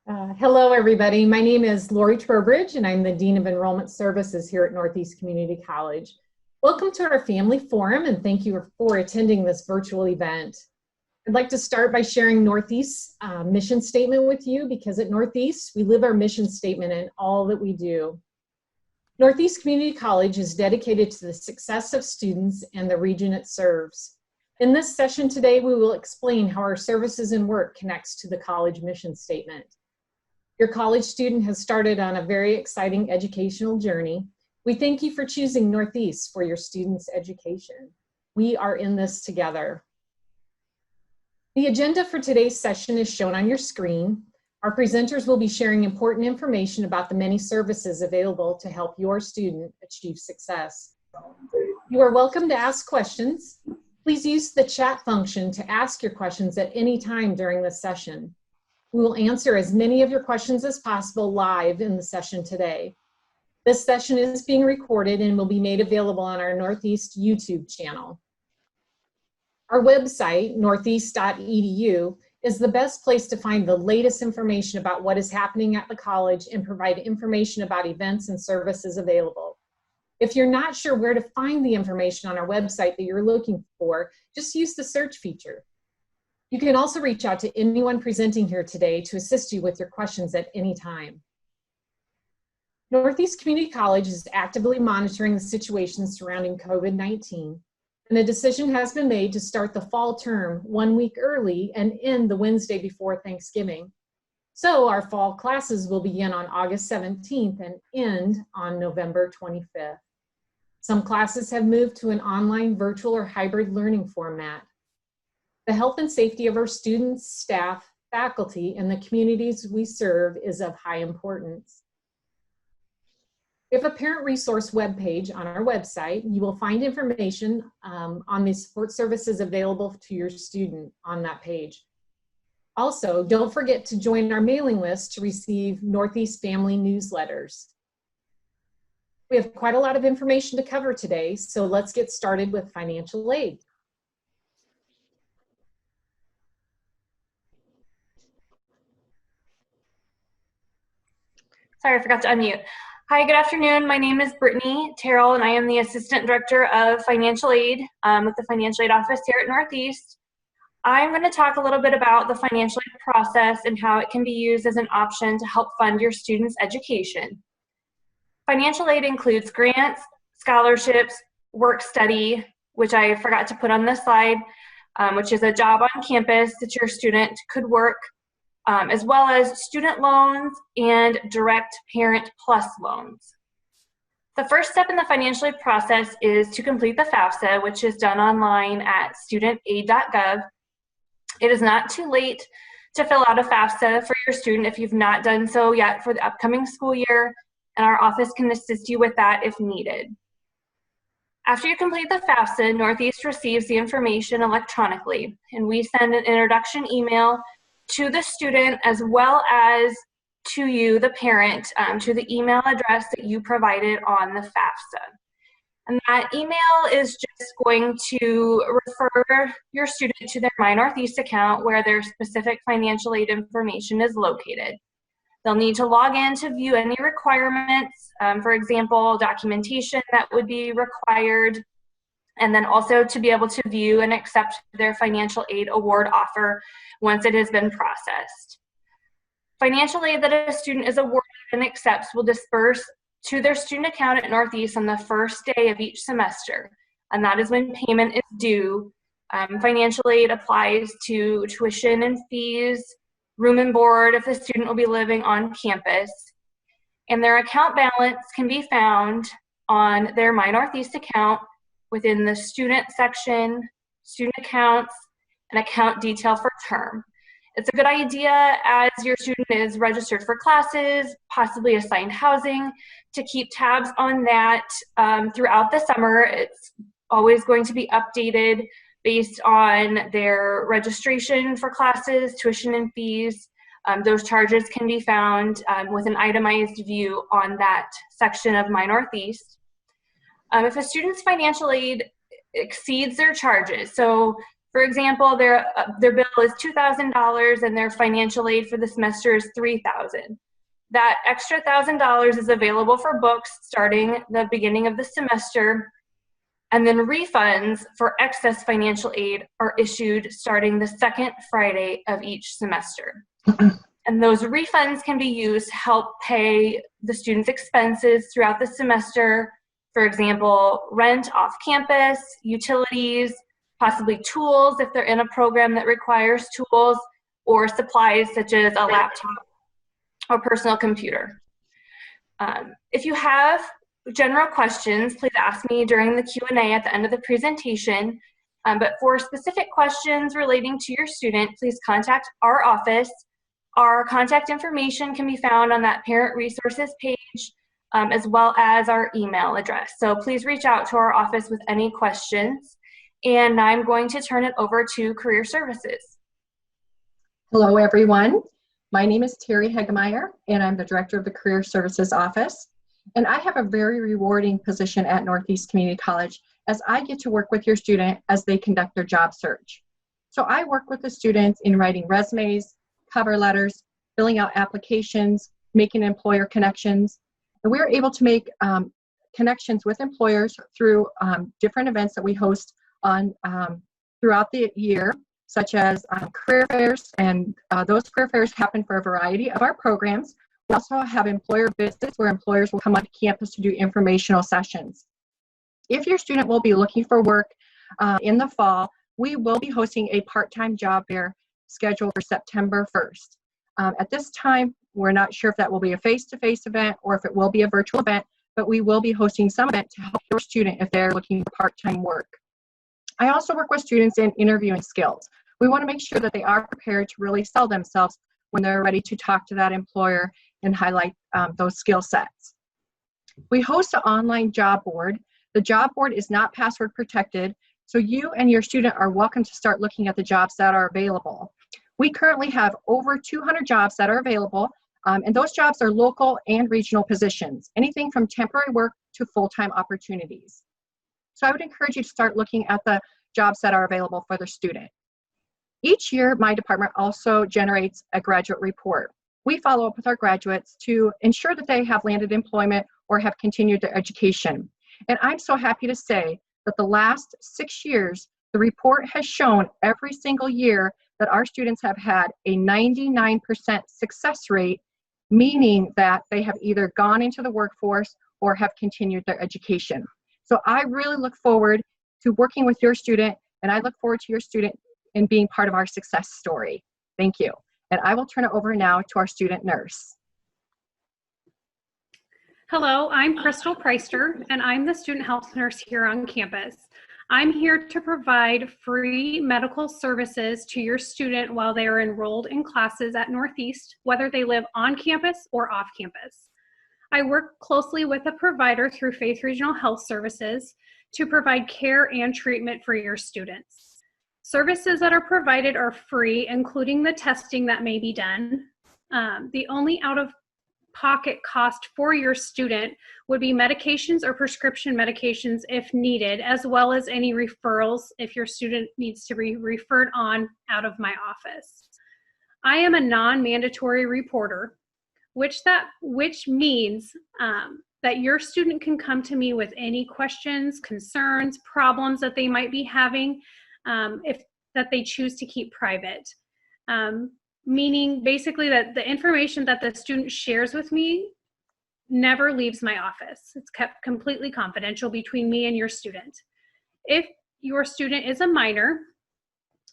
Hello, everybody. My name is Lori Trowbridge, and I'm the Dean of Enrollment Services here at Northeast Community College. Welcome to our Family Forum, and thank you for attending this virtual event. I'd like to start by sharing Northeast's mission statement with you, because at Northeast, we live our mission statement in all that we do. Northeast Community College is dedicated to the success of students and the region it serves. In this session today, we will explain how our services and work connects to the college mission statement. Your college student has started on a very exciting educational journey. We thank you for choosing Northeast for your students' education. We are in this together. The agenda for today's session is shown on your screen. Our presenters will be sharing important information about the many services available to help your student achieve success. You are welcome to ask questions. Please use the chat function to ask your questions at any time during the session. We will answer as many of your questions as possible live in the session today. This session is being recorded and will be made available on our Northeast YouTube channel. Our website, northeast.edu, is the best place to find the latest information about what is happening at the college and provide information about events and services available. If you're not sure where to find the information on our website that you're looking for, just use the search feature. You can also reach out to anyone presenting here today to assist you with your questions at any time. Northeast Community College is actively monitoring the situation surrounding COVID-19, and a decision has been made to start the fall term 1 week early and end the Wednesday before Thanksgiving. So our fall classes will begin on August 17th and end on November 25th. Some classes have moved to an online, virtual, or hybrid learning format. The health and safety of our students, staff, faculty, and the communities we serve is of high importance. We have a parent resource webpage on our website. You will find information on the support services available to your student on that page. Also, don't forget to join our mailing list to receive Northeast Family newsletters. We have quite a lot of information to cover today, so let's get started with financial aid. Sorry, I forgot to unmute. Hi, good afternoon. My name is Brittany Terrell, and I am the Assistant Director of Financial Aid with the Financial Aid Office here at Northeast. I'm going to talk a little bit about the financial aid process and how it can be used as an option to help fund your students' education. Financial aid includes grants, scholarships, work study, which I forgot to put on this slide, which is a job on campus that your student could work, as well as student loans and direct Parent Plus loans. The first step in the financial aid process is to complete the FAFSA, which is done online at studentaid.gov. It is not too late to fill out a FAFSA for your student if you've not done so yet for the upcoming school year, and our office can assist you with that if needed. After you complete the FAFSA, Northeast receives the information electronically, and we send an introduction email to the student as well as to you, the parent, to the email address that you provided on the FAFSA. And that email is just going to refer your student to their My Northeast account where their specific financial aid information is located. They'll need to log in to view any requirements, for example, documentation that would be required, and then also to be able to view and accept their financial aid award offer once it has been processed. Financial aid that a student is awarded and accepts will disperse to their student account at Northeast on the first day of each semester, and that is when payment is due. Financial aid applies to tuition and fees, room and board if the student will be living on campus, and their account balance can be found on their My Northeast account within the student section, student accounts, and account detail for term. It's a good idea as your student is registered for classes, possibly assigned housing, to keep tabs on that throughout the summer. It's always going to be updated based on their registration for classes, tuition and fees. Those charges can be found with an itemized view on that section of My Northeast. If a student's financial aid exceeds their charges, so For example, their bill is $2,000 and their financial aid for the semester is $3,000. That extra $1,000 is available for books starting the beginning of the semester, and then refunds for excess financial aid are issued starting the second Friday of each semester. And those refunds can be used to help pay the students' expenses throughout the semester. For example, rent off campus, utilities, possibly tools if they're in a program that requires tools, or supplies such as a laptop or personal computer. If you have general questions, please ask me during the Q&A at the end of the presentation. But for specific questions relating to your student, please contact our office. Our contact information can be found on that parent resources page, as well as our email address. So please reach out to our office with any questions. And I'm going to turn it over to Career Services. Hello, everyone. My name is Terry Hegemeyer, and I'm the Director of the Career Services Office. And I have a very rewarding position at Northeast Community College as I get to work with your student as they conduct their job search. So I work with the students in writing resumes, cover letters, filling out applications, making employer connections. And we're able to make connections with employers through different events that we host on throughout the year, such as career fairs, and those career fairs happen for a variety of our programs. We also have employer visits where employers will come on campus to do informational sessions. If your student will be looking for work in the fall, we will be hosting a part-time job fair scheduled for September 1st. At this time, we're not sure if that will be a face-to-face event or if it will be a virtual event, but we will be hosting some event to help your student if they're looking for part-time work. I also work with students in interviewing skills. We want to make sure that they are prepared to really sell themselves when they're ready to talk to that employer and highlight those skill sets. We host an online job board. The job board is not password protected, so you and your student are welcome to start looking at the jobs that are available. We currently have over 200 jobs that are available, and those jobs are local and regional positions, anything from temporary work to full-time opportunities. So I would encourage you to start looking at the jobs that are available for the student. Each year, my department also generates a graduate report. We follow up with our graduates to ensure that they have landed employment or have continued their education. And I'm so happy to say that the last 6 years, the report has shown every single year that our students have had a 99% success rate, meaning that they have either gone into the workforce or have continued their education. So I really look forward to working with your student, and I look forward to your student in being part of our success story. Thank you. And I will turn it over now to our student nurse. Hello, I'm Crystal Preister, and I'm the student health nurse here on campus. I'm here to provide free medical services to your student while they are enrolled in classes at Northeast, whether they live on campus or off campus. I work closely with a provider through Faith Regional Health Services to provide care and treatment for your students. Services that are provided are free, including the testing that may be done. The only out-of-pocket cost for your student would be medications or prescription medications if needed, as well as any referrals if your student needs to be referred on out of my office. I am a non-mandatory reporter, which means that your student can come to me with any questions, concerns, problems that they might be having, if that they choose to keep private. Meaning basically that the information that the student shares with me never leaves my office. It's kept completely confidential between me and your student. If your student is a minor,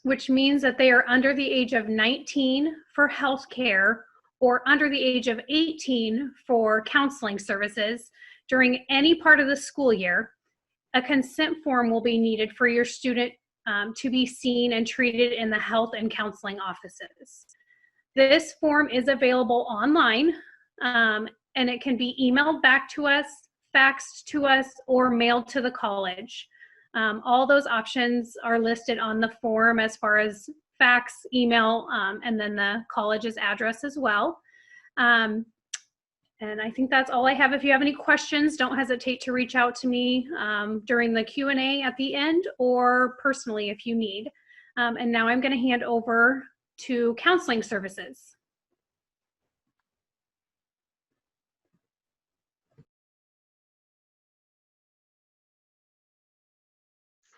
which means that they are under the age of 19 for health care or under the age of 18 for counseling services during any part of the school year, a consent form will be needed for your student to be seen and treated in the health and counseling offices. This form is available online, and it can be emailed back to us, faxed to us, or mailed to the college. All those options are listed on the form as far as fax, email, and then the college's address as well. And I think that's all I have. If you have any questions, don't hesitate to reach out to me during the Q&A at the end or personally if you need. And now I'm going to hand over to counseling services.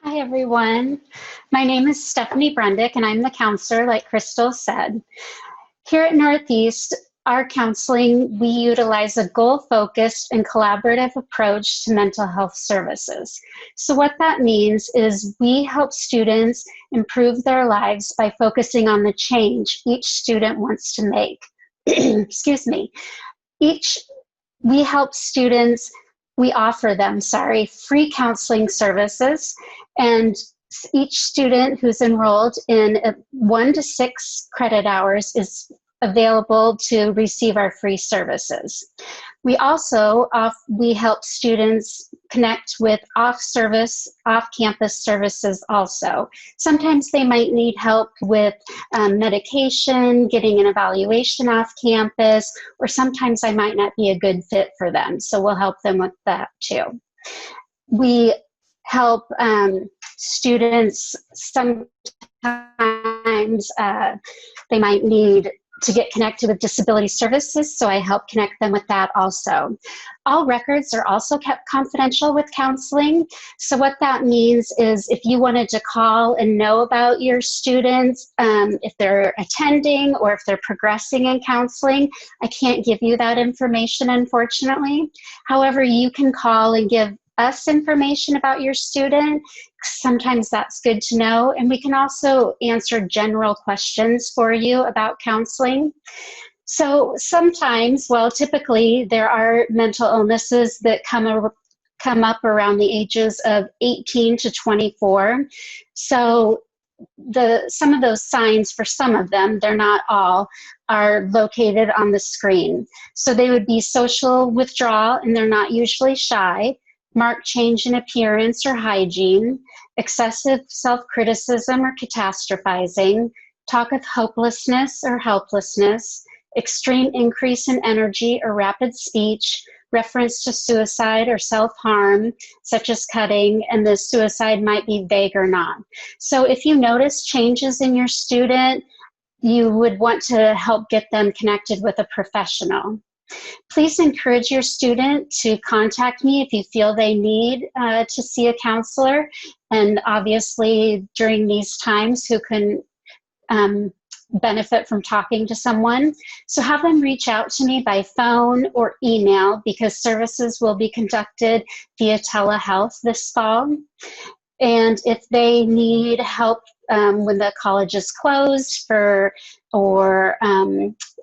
Hi, everyone. My name is Stephanie Brendick, and I'm the counselor, like Crystal said. Here at Northeast, our counseling, we utilize a goal-focused and collaborative approach to mental health services. So what that means is we help students improve their lives by focusing on the change each student wants to make. Excuse me. We help students, we offer them, free counseling services, and each student who's enrolled in 1 to 6 credit hours is available to receive our free services. We also we help students connect with off-campus services also. Sometimes they might need help with medication, getting an evaluation off campus, or sometimes I might not be a good fit for them, so we'll help them with that too. We help students sometimes they might need to get connected with disability services, so I help connect them with that also. All records are also kept confidential with counseling. So what that means is if you wanted to call and know about your students, if they're attending or if they're progressing in counseling, I can't give you that information, unfortunately. However, you can call and give us information about your student. Sometimes that's good to know. And we can also answer general questions for you about counseling. So sometimes, well, typically there are mental illnesses that come up around the ages of 18 to 24. So some of those signs, for some of them, they're not all, are located on the screen. So they would be social withdrawal, and they're not usually shy, marked change in appearance or hygiene, excessive self-criticism or catastrophizing, talk of hopelessness or helplessness, extreme increase in energy or rapid speech, reference to suicide or self-harm, such as cutting, and the suicide might be vague or not. So if you notice changes in your student, you would want to help get them connected with a professional. Please encourage your student to contact me if you feel they need to see a counselor, and obviously during these times who can benefit from talking to someone. So have them reach out to me by phone or email, because services will be conducted via telehealth this fall. And if they need help when the college is closed or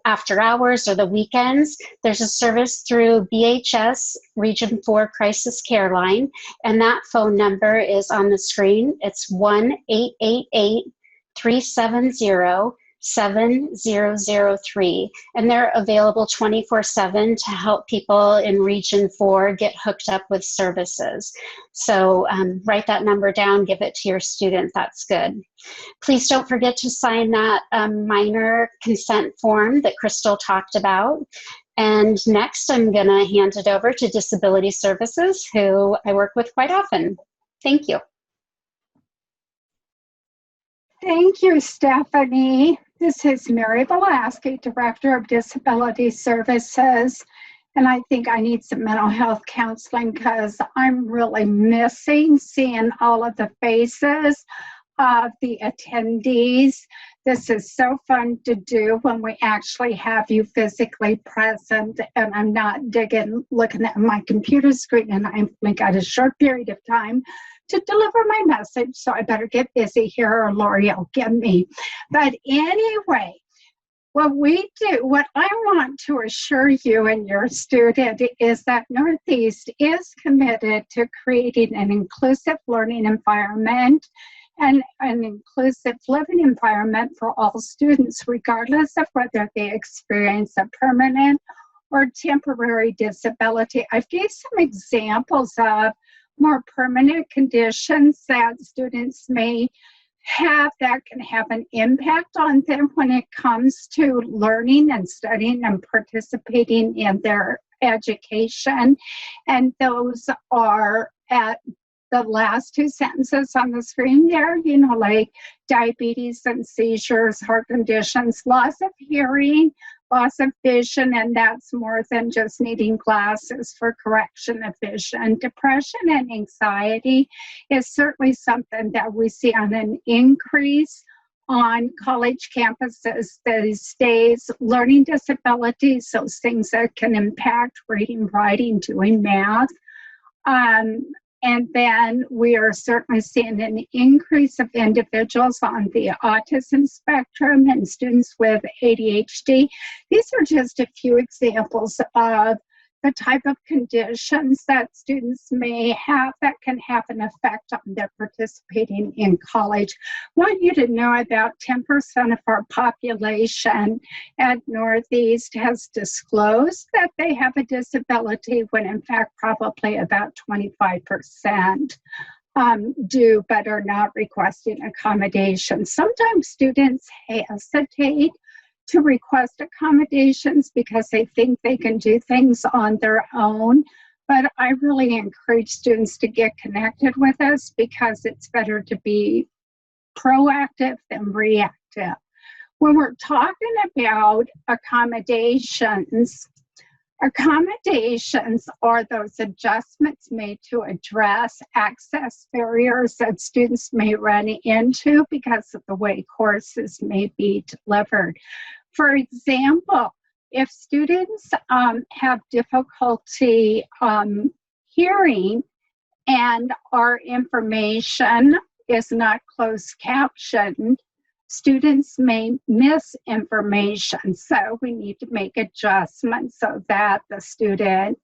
after hours or the weekends, there's a service through BHS Region 4 Crisis Care Line, and that phone number is on the screen. It's 1-888-370-7003, and they're available 24/7 to help people in Region 4 get hooked up with services. So write that number down, give it to your student. That's good. Please don't forget to sign that minor consent form that Crystal talked about. And next, I'm going to hand it over to Disability Services, who I work with quite often. Thank you. Thank you, Stephanie. This is Mary Velasquez, Director of Disability Services. And I think I need some mental health counseling because I'm really missing seeing all of the faces of the attendees. This is so fun to do when we actually have you physically present, and I'm not looking at my computer screen, and I've only got a short period of time to deliver my message, so I better get busy here or Lori will get me. But anyway, what I want to assure you and your student is that Northeast is committed to creating an inclusive learning environment and an inclusive living environment for all students, regardless of whether they experience a permanent or temporary disability. I've given some examples of more permanent conditions that students may have that can have an impact on them when it comes to learning and studying and participating in their education. And those are at the last two sentences on the screen there, like diabetes and seizures, heart conditions, loss of hearing, loss of vision, and that's more than just needing glasses for correction of vision. Depression and anxiety is certainly something that we see on an increase on college campuses these days. Learning disabilities, those things that can impact reading, writing, doing math. And then we are certainly seeing an increase of individuals on the autism spectrum and students with ADHD. These are just a few examples of the type of conditions that students may have that can have an effect on their participating in college. I want you to know about 10% of our population at Northeast has disclosed that they have a disability, when in fact probably about 25% do but are not requesting accommodation. Sometimes students hesitate to request accommodations because they think they can do things on their own. But I really encourage students to get connected with us because it's better to be proactive than reactive. When we're talking about accommodations are those adjustments made to address access barriers that students may run into because of the way courses may be delivered. For example, if students have difficulty hearing and our information is not closed captioned, students may miss information. So we need to make adjustments so that the student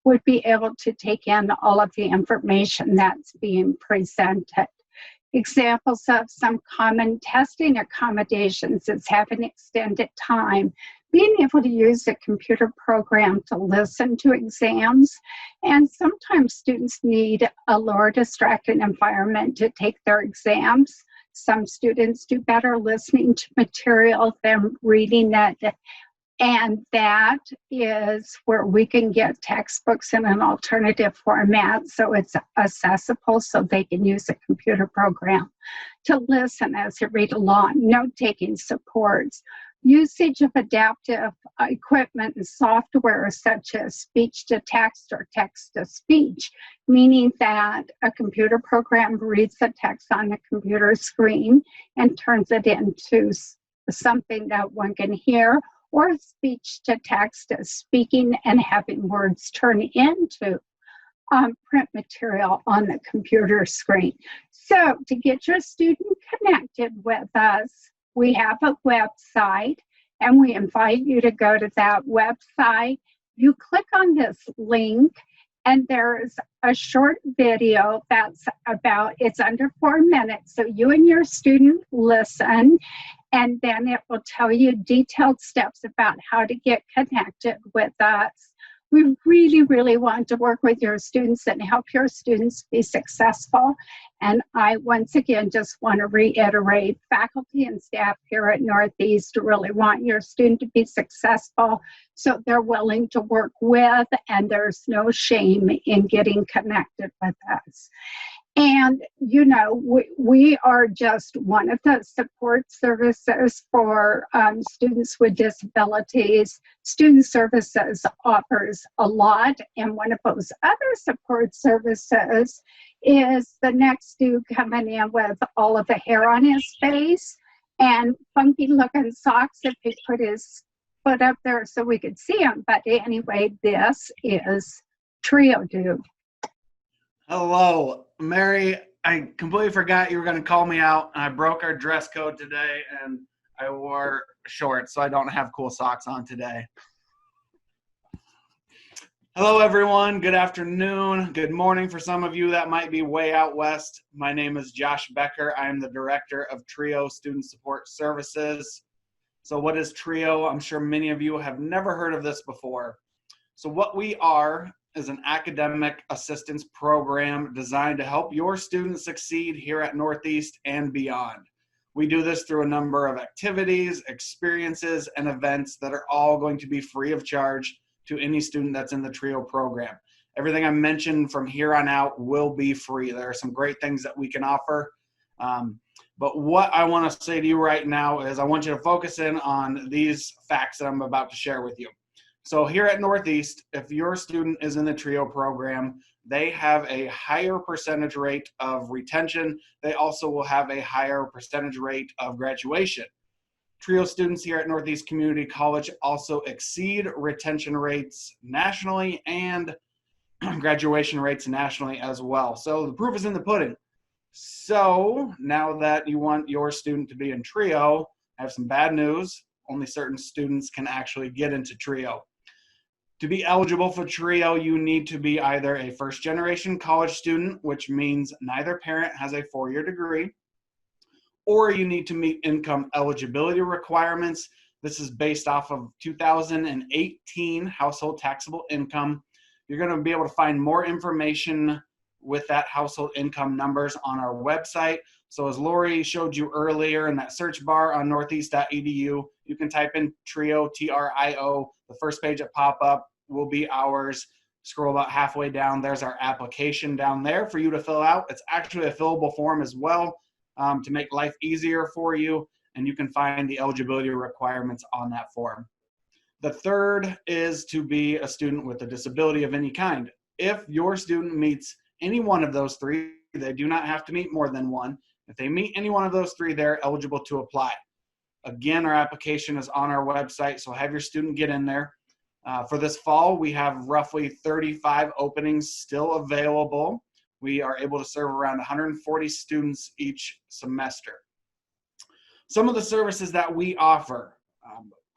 would be able to take in all of the information that's being presented. Examples of some common testing accommodations is having extended time, being able to use a computer program to listen to exams, and sometimes students need a lower distracting environment to take their exams. Some students do better listening to material than reading it, and that is where we can get textbooks in an alternative format so it's accessible so they can use a computer program to listen as they read along. Note-taking supports. Usage of adaptive equipment and software such as speech-to-text or text-to-speech, meaning that a computer program reads the text on a computer screen and turns it into something that one can hear, or speech-to-text as speaking and having words turn into print material on the computer screen. So to get your student connected with us, we have a website, and we invite you to go to that website. You click on this link, and there's a short video that's it's under 4 minutes. So you and your student listen, and then it will tell you detailed steps about how to get connected with us. We really, really want to work with your students and help your students be successful. And I, once again, just want to reiterate, faculty and staff here at Northeast really want your student to be successful, so they're willing to work with, and there's no shame in getting connected with us. And, we are just one of the support services for students with disabilities. Student Services offers a lot, and one of those other support services is the next dude coming in with all of the hair on his face and funky looking socks if he put his foot up there so we could see him. But anyway, this is Trio Dude. Hello, Mary. I completely forgot you were going to call me out, and I broke our dress code today, and I wore shorts, so I don't have cool socks on today. Hello, everyone. Good afternoon. Good morning for some of you that might be way out west. My name is Josh Becker. I am the director of Trio Student Support Services. So what is Trio? I'm sure many of you have never heard of this before. So what we are is an academic assistance program designed to help your students succeed here at Northeast and beyond. We do this through a number of activities, experiences, and events that are all going to be free of charge to any student that's in the Trio program. Everything I mentioned from here on out will be free. There are some great things that we can offer. But what I want to say to you right now is I want you to focus in on these facts that I'm about to share with you. So here at Northeast, if your student is in the TRIO program, they have a higher percentage rate of retention. They also will have a higher percentage rate of graduation. TRIO students here at Northeast Community College also exceed retention rates nationally and graduation rates nationally as well. So the proof is in the pudding. So now that you want your student to be in TRIO, I have some bad news. Only certain students can actually get into TRIO. To be eligible for TRIO, you need to be either a first-generation college student, which means neither parent has a four-year degree, or you need to meet income eligibility requirements. This is based off of 2018 household taxable income. You're going to be able to find more information with that household income numbers on our website. So as Lori showed you earlier in that search bar on northeast.edu, you can type in TRIO, T-R-I-O. The first page that pop up will be ours. Scroll about halfway down. There's our application down there for you to fill out. It's actually a fillable form as well to make life easier for you. And you can find the eligibility requirements on that form. The third is to be a student with a disability of any kind. If your student meets any one of those three, they do not have to meet more than one. If they meet any one of those three, they're eligible to apply. Again, our application is on our website, so have your student get in there. For this fall, we have roughly 35 openings still available. We are able to serve around 140 students each semester. Some of the services that we offer.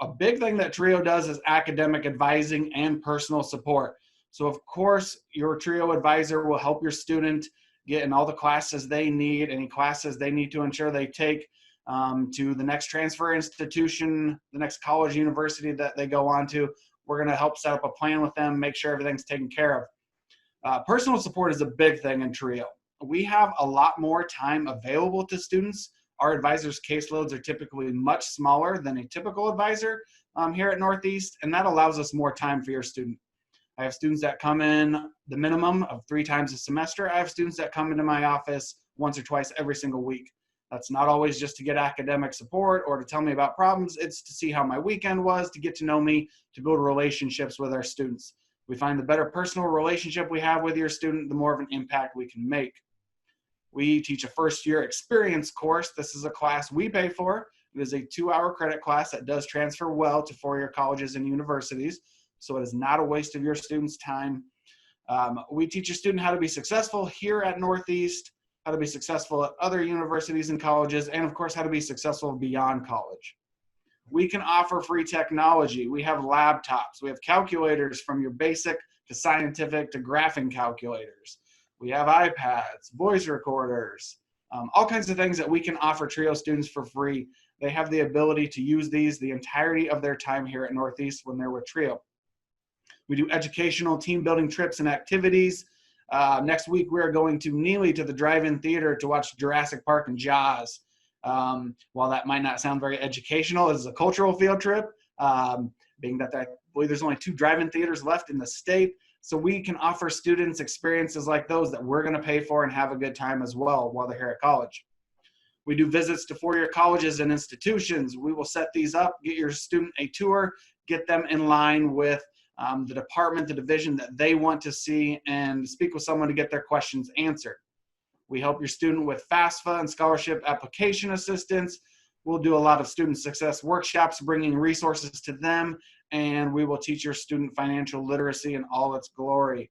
A big thing that TRIO does is academic advising and personal support. So of course, your TRIO advisor will help your student get in all the classes they need, any classes they need to ensure they take to the next transfer institution, the next college, university that they go on to. We're going to help set up a plan with them, make sure everything's taken care of. Personal support is a big thing in TRIO. We have a lot more time available to students. Our advisors' caseloads are typically much smaller than a typical advisor here at Northeast, and that allows us more time for your student. I have students that come in the minimum of 3 times a semester. I have students that come into my office once or twice every single week. That's not always just to get academic support or to tell me about problems. It's to see how my weekend was, to get to know me, to build relationships with our students. We find the better personal relationship we have with your student, the more of an impact we can make. We teach a first-year experience course. This is a class we pay for. It is a 2-hour credit class that does transfer well to four-year colleges and universities. So it is not a waste of your student's time. We teach your student how to be successful here at Northeast, how to be successful at other universities and colleges, and of course, how to be successful beyond college. We can offer free technology. We have laptops. We have calculators from your basic to scientific to graphing calculators. We have iPads, voice recorders, all kinds of things that we can offer TRIO students for free. They have the ability to use these the entirety of their time here at Northeast when they're with TRIO. We do educational team building trips and activities. Next week, we're going to Neely to the drive-in theater to watch Jurassic Park and Jaws. While that might not sound very educational, it is a cultural field trip, being that I believe there's only 2 drive-in theaters left in the state. So we can offer students experiences like those that we're going to pay for and have a good time as well while they're here at college. We do visits to four-year colleges and institutions. We will set these up, get your student a tour, get them in line with the department, the division that they want to see, and speak with someone to get their questions answered. We help your student with FAFSA and scholarship application assistance. We'll do a lot of student success workshops, bringing resources to them, and we will teach your student financial literacy in all its glory.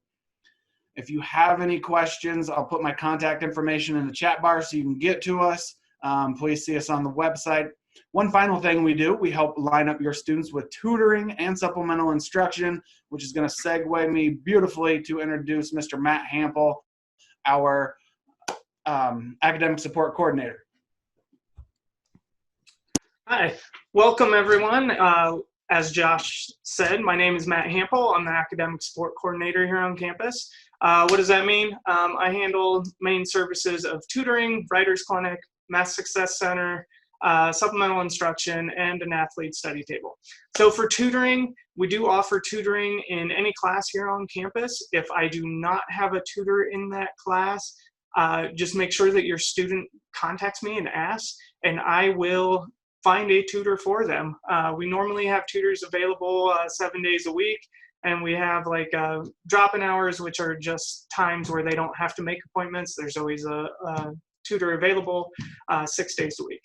If you have any questions, I'll put my contact information in the chat bar so you can get to us. Please see us on the website. One final thing we do, we help line up your students with tutoring and supplemental instruction, which is going to segue me beautifully to introduce Mr. Matt Hampel, our academic support coordinator. Hi, welcome everyone. As Josh said, my name is Matt Hampel. I'm the academic support coordinator here on campus. What does that mean? I handle main services of tutoring, writers clinic, math success center, supplemental instruction, and an athlete study table. So for tutoring, we do offer tutoring in any class here on campus. If I do not have a tutor in that class, just make sure that your student contacts me and asks, and I will find a tutor for them. We normally have tutors available 7 days a week, and we have like drop-in hours, which are just times where they don't have to make appointments. There's always a tutor available 6 days a week.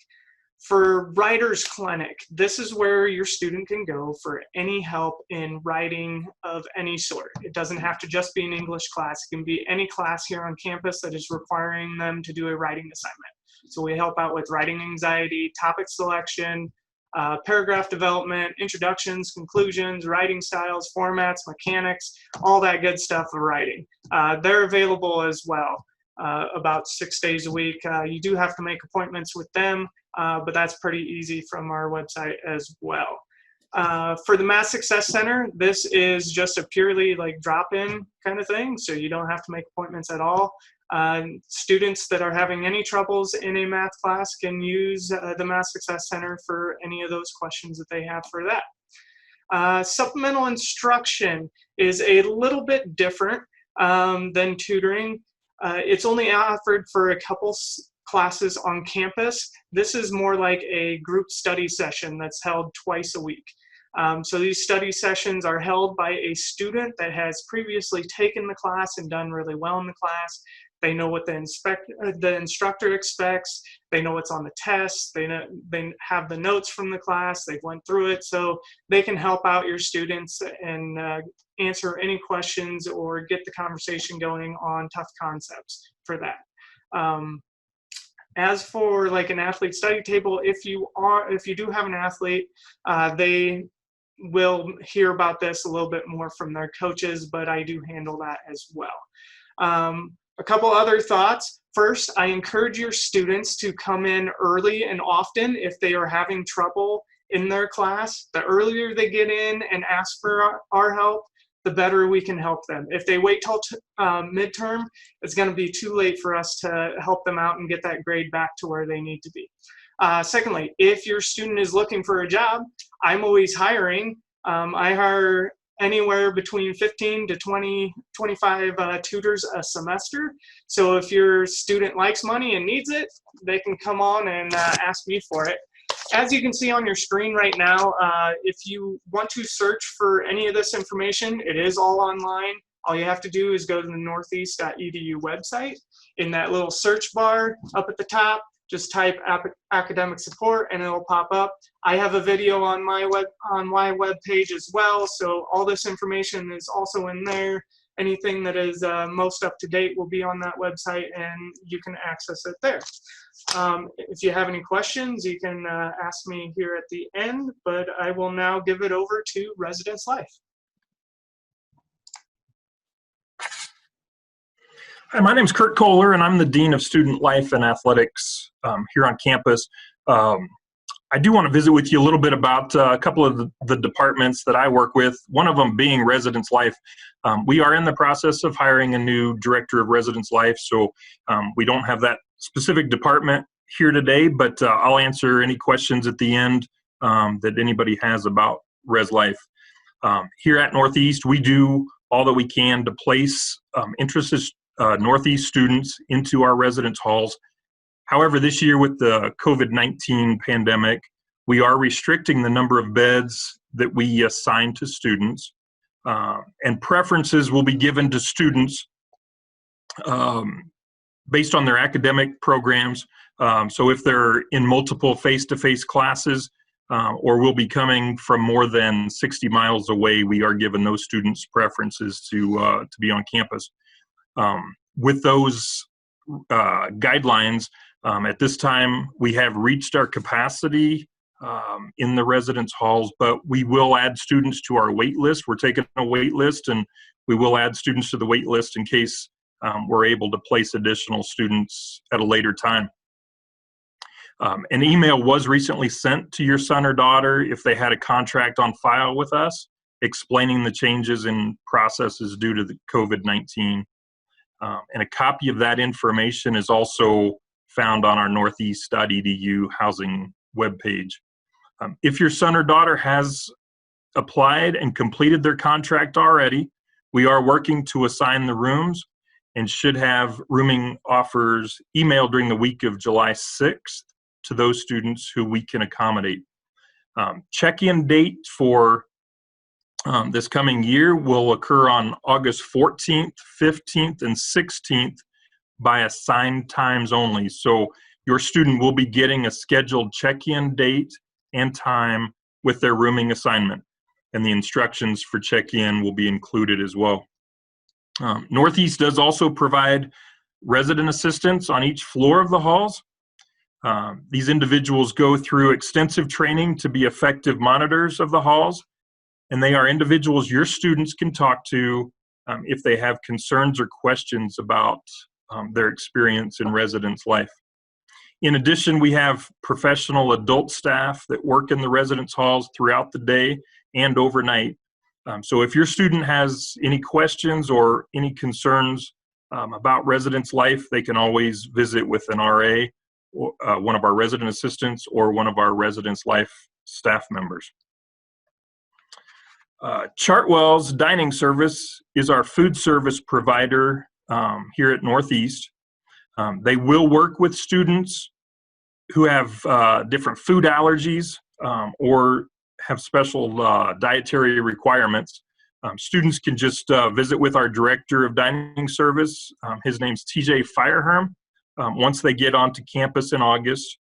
For Writer's Clinic, this is where your student can go for any help in writing of any sort. It doesn't have to just be an English class. It can be any class here on campus that is requiring them to do a writing assignment. So we help out with writing anxiety, topic selection, paragraph development, introductions, conclusions, writing styles, formats, mechanics, all that good stuff of writing. They're available as well. About 6 days a week. You do have to make appointments with them, but that's pretty easy from our website as well. For the Math Success Center, this is just a purely like drop-in kind of thing, so you don't have to make appointments at all. Students that are having any troubles in a math class can use the Math Success Center for any of those questions that they have for that. Supplemental instruction is a little bit different than tutoring. It's only offered for a couple classes on campus. This is more like a group study session that's held twice a week. So these study sessions are held by a student that has previously taken the class and done really well in the class. They know what the instructor expects. They know what's on the test. They have the notes from the class. They've went through it, so they can help out your students and answer any questions or get the conversation going on tough concepts for that. As for like an athlete study table, if you do have an athlete, they will hear about this a little bit more from their coaches, but I do handle that as well. A couple other thoughts. First, I encourage your students to come in early and often if they are having trouble in their class. The earlier they get in and ask for our help, the better we can help them. If they wait till midterm, it's going to be too late for us to help them out and get that grade back to where they need to be. Secondly, if your student is looking for a job, I'm always hiring. I hire anywhere between 15 to 25 tutors a semester. So if your student likes money and needs it, they can come on and ask me for it. As you can see on your screen right now, if you want to search for any of this information, it is all online. All you have to do is go to the northeast.edu website. In that little search bar up at the top, just type academic support and it'll pop up. I have a video on my web page as well, so all this information is also in there. Anything that is most up to date will be on that website and you can access it there. If you have any questions, you can ask me here at the end, but I will now give it over to Residence Life. Hi, my name is Kurt Kohler, and I'm the Dean of Student Life and Athletics here on campus. I do want to visit with you a little bit about a couple of the departments that I work with, one of them being Residence Life. We are in the process of hiring a new Director of Residence Life, so we don't have that specific department here today, but I'll answer any questions at the end that anybody has about Res Life. Here at Northeast, we do all that we can to place interested Northeast students into our residence halls. However, this year with the COVID-19 pandemic, we are restricting the number of beds that we assign to students, and preferences will be given to students based on their academic programs. So if they're in multiple face-to-face classes or will be coming from more than 60 miles away, we are giving those students preferences to be on campus. With those guidelines, at this time, we have reached our capacity in the residence halls, but we will add students to our wait list. We're taking a wait list, and we will add students to the wait list in case we're able to place additional students at a later time. An email was recently sent to your son or daughter if they had a contract on file with us, explaining the changes in processes due to the COVID-19. And a copy of that information is also found on our northeast.edu housing webpage. If your son or daughter has applied and completed their contract already, we are working to assign the rooms and should have rooming offers emailed during the week of July 6th to those students who we can accommodate. Check-in date for this coming year will occur on August 14th, 15th, and 16th by assigned times only. So your student will be getting a scheduled check-in date and time with their rooming assignment, and the instructions for check-in will be included as well. Northeast does also provide resident assistants on each floor of the halls. These individuals go through extensive training to be effective monitors of the halls, and they are individuals your students can talk to if they have concerns or questions about their experience in residence life. In addition, we have professional adult staff that work in the residence halls throughout the day and overnight. So if your student has any questions or any concerns about residence life, they can always visit with an RA, or, one of our resident assistants, or one of our residence life staff members. Chartwell's Dining Service is our food service provider here at Northeast. They will work with students who have different food allergies or have special dietary requirements. Students can just visit with our director of dining service. His name's TJ Fireherm. Once they get onto campus in August,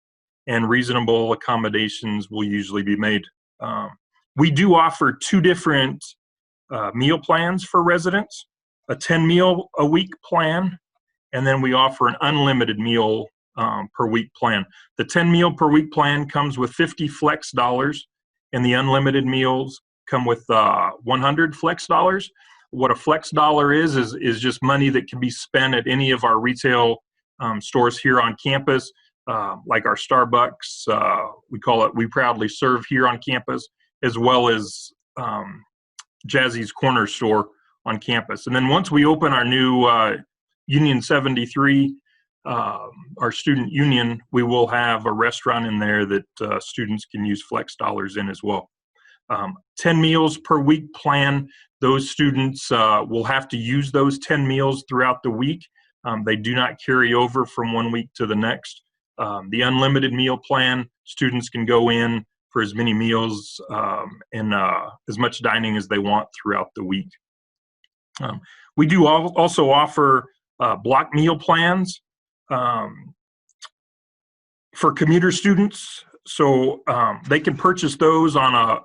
and reasonable accommodations will usually be made. We do offer two different meal plans for residents, a 10 meal a week plan, and then we offer an unlimited meal per week plan. The 10 meal per week plan comes with 50 flex dollars, and the unlimited meals come with 100 flex dollars. What a flex dollar is just money that can be spent at any of our retail stores here on campus, like our Starbucks. We call it We Proudly Serve here on campus, as well as Jazzy's Corner Store on campus. And then once we open our new Union 73, our student union, we will have a restaurant in there that students can use flex dollars in as well. 10 meals per week plan, those students will have to use those 10 meals throughout the week. They do not carry over from one week to the next. The unlimited meal plan, students can go in for as many meals and as much dining as they want throughout the week. We do also offer block meal plans for commuter students. So they can purchase those on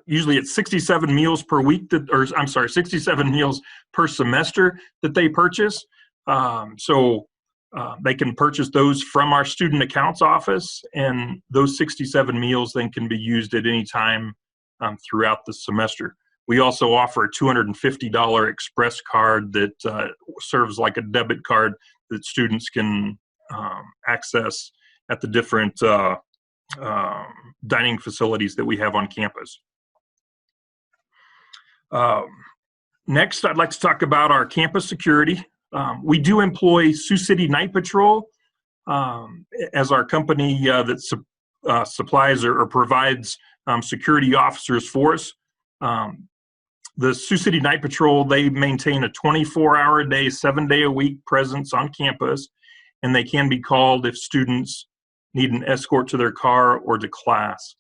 usually it's 67 meals per week, 67 meals per semester that they purchase. They can purchase those from our student accounts office, and those 67 meals then can be used at any time throughout the semester. We also offer a $250 express card that serves like a debit card that students can access at the different dining facilities that we have on campus. Next, I'd like to talk about our campus security. We do employ Sioux City Night Patrol as our company that supplies or provides security officers for us. The Sioux City Night Patrol, they maintain a 24-hour-a-day, 7-day-a-week presence on campus, and they can be called if students need an escort to their car or to class.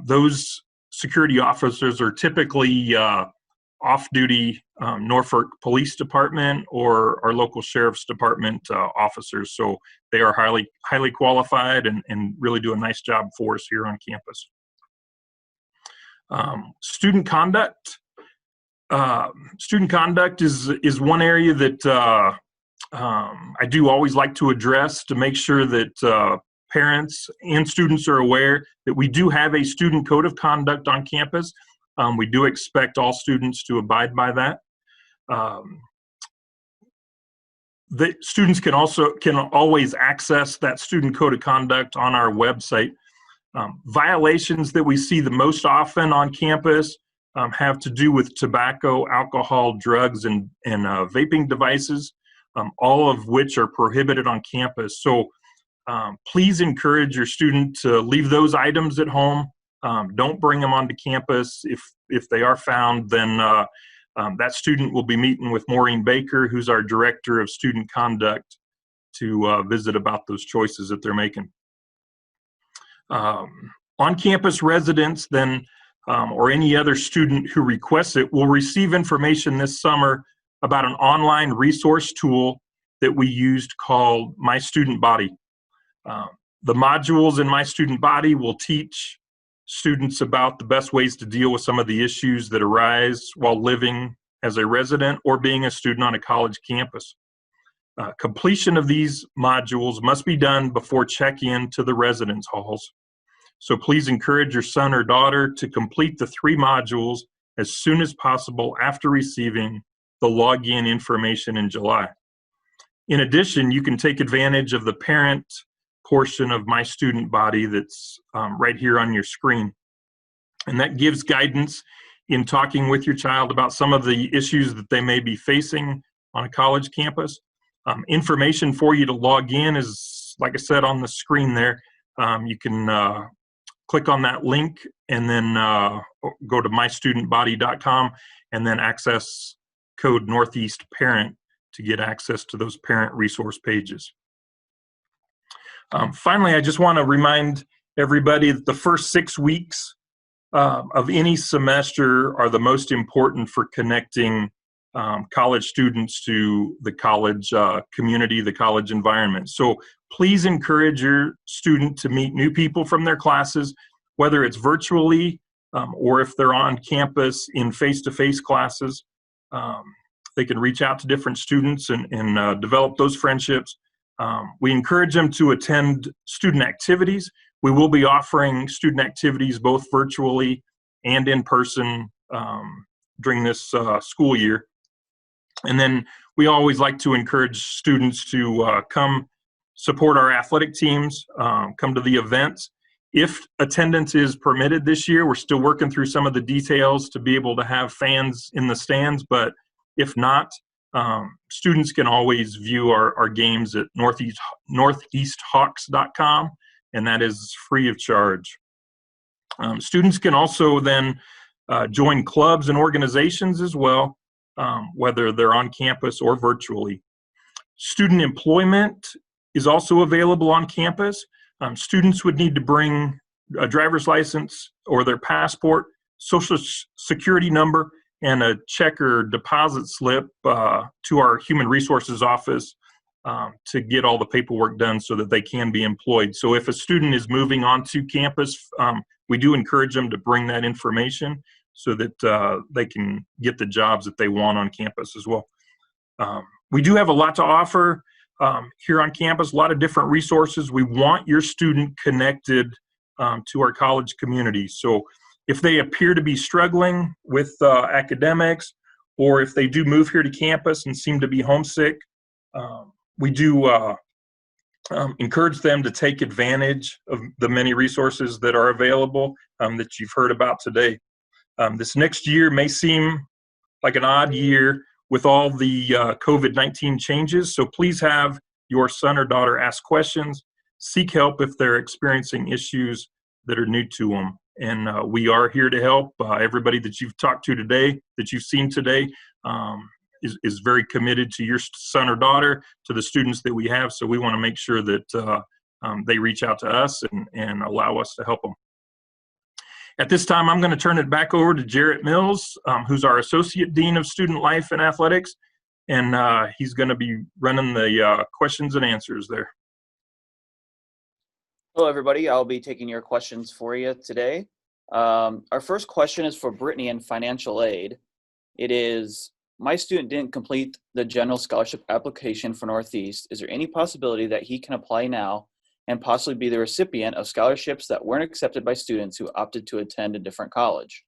Those security officers are typically off-duty Norfolk Police Department or our local Sheriff's Department officers. So they are highly qualified and really do a nice job for us here on campus. Student conduct. Student conduct is one area that I do always like to address to make sure that parents and students are aware that we do have a student code of conduct on campus. We do expect all students to abide by that. The students can always access that student code of conduct on our website. Violations that we see the most often on campus have to do with tobacco, alcohol, drugs, and vaping devices, all of which are prohibited on campus. So Please encourage your student to leave those items at home. Don't bring them onto campus. If they are found, then that student will be meeting with Maureen Baker, who's our Director of Student Conduct, to visit about those choices that they're making. On-campus residents then, or any other student who requests it, will receive information this summer about an online resource tool that we used called My Student Body. The modules in My Student Body will teach students about the best ways to deal with some of the issues that arise while living as a resident or being a student on a college campus. Completion of these modules must be done before check-in to the residence halls. So please encourage your son or daughter to complete the 3 modules as soon as possible after receiving the login information in July. In addition, you can take advantage of the parent portion of My Student Body that's right here on your screen. And that gives guidance in talking with your child about some of the issues that they may be facing on a college campus. Information for you to log in is, like I said, on the screen there. You can click on that link and then go to mystudentbody.com and then access code Northeast Parent to get access to those parent resource pages. Finally, I just want to remind everybody that the first 6 weeks of any semester are the most important for connecting college students to the college community, the college environment. So please encourage your student to meet new people from their classes, whether it's virtually or if they're on campus in face-to-face classes. They can reach out to different students and develop those friendships. We encourage them to attend student activities. We will be offering student activities both virtually and in person during this school year. And then we always like to encourage students to come support our athletic teams, come to the events. If attendance is permitted this year, we're still working through some of the details to be able to have fans in the stands, but if not, students can always view our games at northeasthawks.com, and that is free of charge. Students can also then join clubs and organizations as well, whether they're on campus or virtually. Student employment is also available on campus. Students would need to bring a driver's license or their passport, social security number, and a check or deposit slip to our Human Resources office to get all the paperwork done so that they can be employed. So if a student is moving onto campus, we do encourage them to bring that information so that they can get the jobs that they want on campus as well. We do have a lot to offer here on campus, a lot of different resources. We want your student connected to our college community. So if they appear to be struggling with academics, or if they do move here to campus and seem to be homesick, we do encourage them to take advantage of the many resources that are available that you've heard about today. This next year may seem like an odd year with all the COVID-19 changes, so please have your son or daughter ask questions, seek help if they're experiencing issues that are new to them. And we are here to help. Everybody that you've talked to today, that you've seen today, is very committed to your son or daughter, to the students that we have. So we want to make sure that they reach out to us and allow us to help them. At this time, I'm going to turn it back over to Jarrett Mills, who's our Associate Dean of Student Life and Athletics, and he's going to be running the questions and answers there. Hello, everybody. I'll be taking your questions for you today. Our first question is for Brittany in financial aid. It is, my student didn't complete the general scholarship application for Northeast. Is there any possibility that he can apply now and possibly be the recipient of scholarships that weren't accepted by students who opted to attend a different college?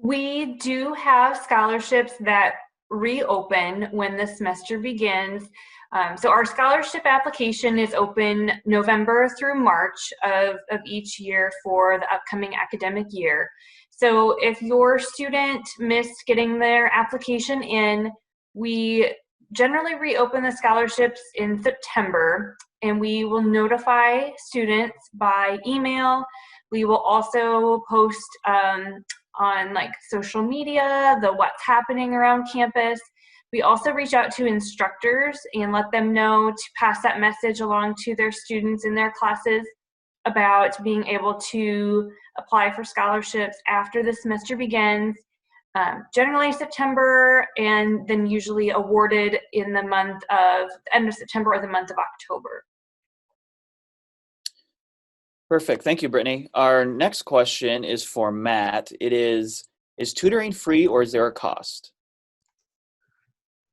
We do have scholarships that reopen when the semester begins. So our scholarship application is open November through March of each year for the upcoming academic year. So if your student missed getting their application in, we generally reopen the scholarships in September. and we will notify students by email. We will also post on like social media, the what's happening around campus. We also reach out to instructors and let them know to pass that message along to their students in their classes about being able to apply for scholarships after the semester begins, generally September, and then usually awarded in the end of September or the month of October. Perfect. Thank you, Brittany. Our next question is for Matt. It is tutoring free or is there a cost?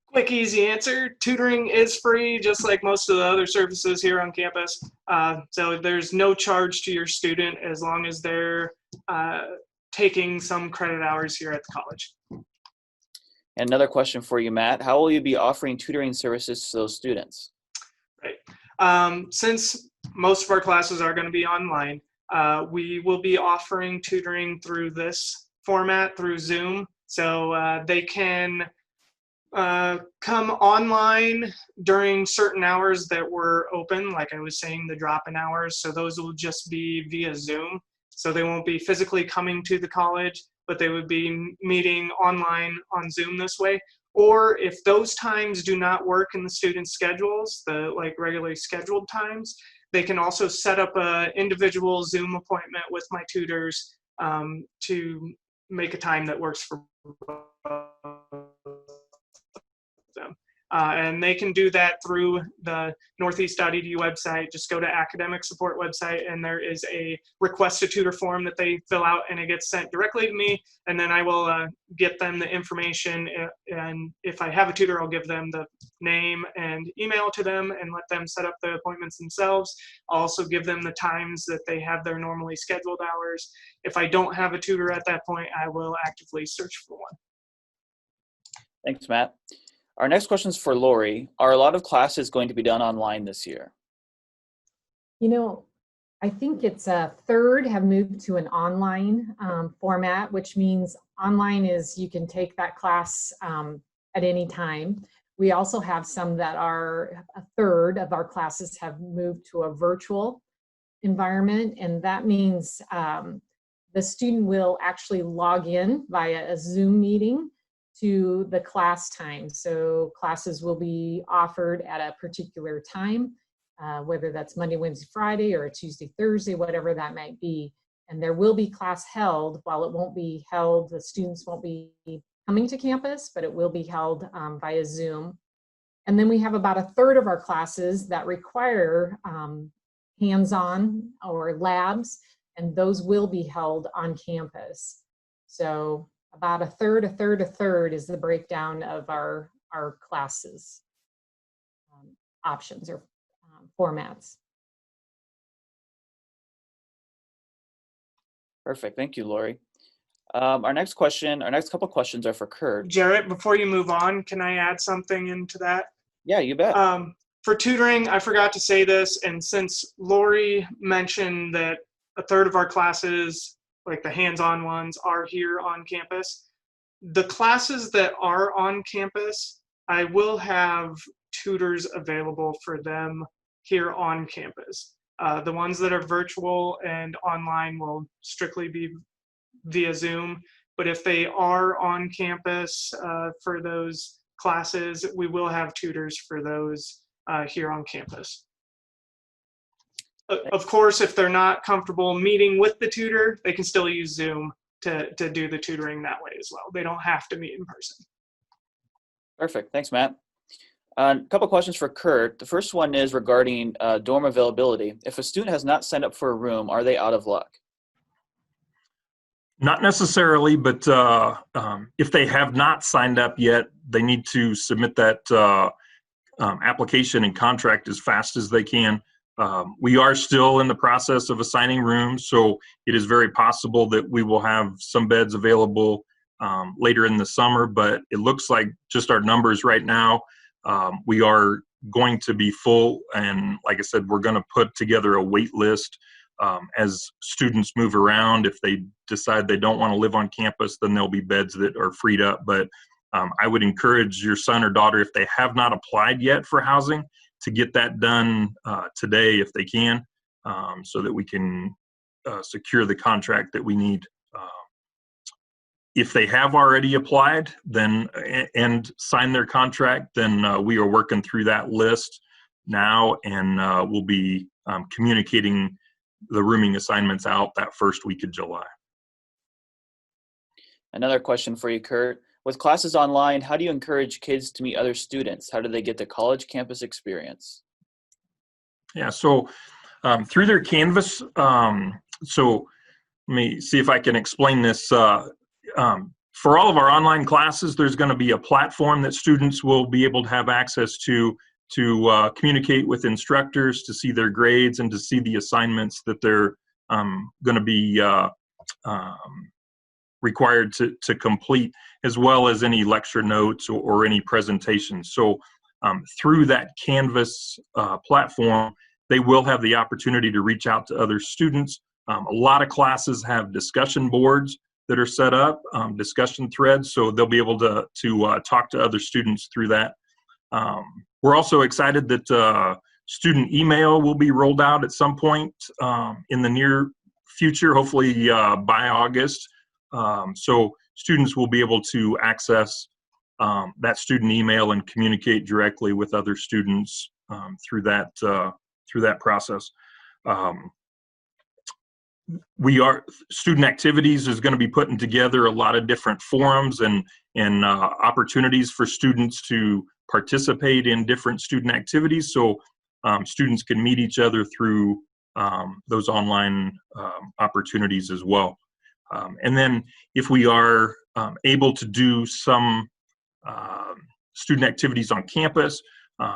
Quick, easy answer. Tutoring is free, just like most of the other services here on campus. So there's no charge to your student as long as they're taking some credit hours here at the college. And another question for you, Matt. How will you be offering tutoring services to those students? Right. Since most of our classes are going to be online, we will be offering tutoring through this format, through Zoom. So they can come online during certain hours that were open, like I was saying, the drop-in hours. So those will just be via Zoom. So they won't be physically coming to the college, but they would be meeting online on Zoom this way. Or if those times do not work in the students' schedules, the like regularly scheduled times, they can also set up an individual Zoom appointment with my tutors to make a time that works for them. And they can do that through the northeast.edu website. Just go to academic support website, and there is a request a tutor form that they fill out, and it gets sent directly to me, and then I will get them the information, and if I have a tutor, I'll give them the name and email to them and let them set up the appointments themselves. I'll also give them the times that they have their normally scheduled hours. If I don't have a tutor at that point, I will actively search for one. Thanks, Matt. Our next question is for Lori. Are a lot of classes going to be done online this year? You know, I think it's a third have moved to an online format, which means online is you can take that class at any time. We also have some that are a third of our classes have moved to a virtual environment, and that means the student will actually log in via a Zoom meeting to the class time. So classes will be offered at a particular time, whether that's Monday, Wednesday, Friday, or a Tuesday, Thursday, whatever that might be. And there will be class held. While it won't be held, the students won't be coming to campus, but it will be held via Zoom. And then we have about a third of our classes that require hands-on or labs, and those will be held on campus. So about a third is the breakdown of our classes options or formats. Perfect. Thank you, Lori. Our next couple questions are for Kurt. Jarrett, before you move on, can I add something into that? Yeah, you bet. For tutoring, I forgot to say this, and since Lori mentioned that a third of our classes, like the hands-on ones, are here on campus, the classes that are on campus, I will have tutors available for them here on campus. The ones that are virtual and online will strictly be via Zoom, but if they are on campus for those classes, we will have tutors for those here on campus. Of course, if they're not comfortable meeting with the tutor, they can still use Zoom to do the tutoring that way as well. They don't have to meet in person. Perfect. Thanks, Matt. A couple questions for Kurt. The first one is regarding dorm availability. If a student has not signed up for a room, are they out of luck? Not necessarily, but if they have not signed up yet, they need to submit that application and contract as fast as they can. We are still in the process of assigning rooms, so it is very possible that we will have some beds available later in the summer, but it looks like just our numbers right now, we are going to be full, and like I said, we're going to put together a wait list as students move around. If they decide they don't want to live on campus, then there'll be beds that are freed up, but I would encourage your son or daughter, if they have not applied yet for housing, get that done today if they can, so that we can secure the contract that we need. If they have already applied then and signed their contract, then we are working through that list now, and we'll be communicating the rooming assignments out that first week of July. Another question for you, Kurt. With classes online, how do you encourage kids to meet other students? How do they get the college campus experience? Yeah, so through their Canvas, so let me see if I can explain this. For all of our online classes, there's going to be a platform that students will be able to have access to communicate with instructors, to see their grades, and to see the assignments that they're going to be required to complete, as well as any lecture notes or any presentations. So through that Canvas platform, they will have the opportunity to reach out to other students. A lot of classes have discussion boards that are set up, discussion threads, so they'll be able to talk to other students through that. We're also excited that student email will be rolled out at some point in the near future, hopefully by August. So students will be able to access that student email and communicate directly with other students through that process. Student activities is going to be putting together a lot of different forums and opportunities for students to participate in different student activities, so students can meet each other through those online opportunities as well. And then if we are able to do some student activities on campus,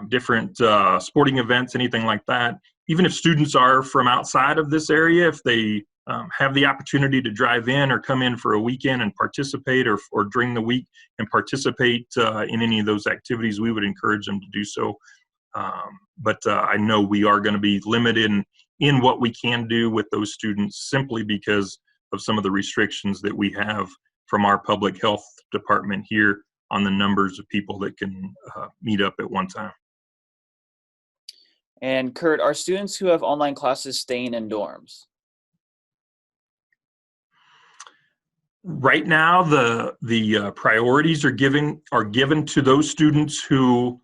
different sporting events, anything like that, even if students are from outside of this area, if they have the opportunity to drive in or come in for a weekend and participate, or during the week and participate in any of those activities, we would encourage them to do so. But I know we are going to be limited in what we can do with those students, simply because of some of the restrictions that we have from our public health department here on the numbers of people that can meet up at one time. And Kurt, are students who have online classes staying in dorms? Right now, the priorities are given to those students who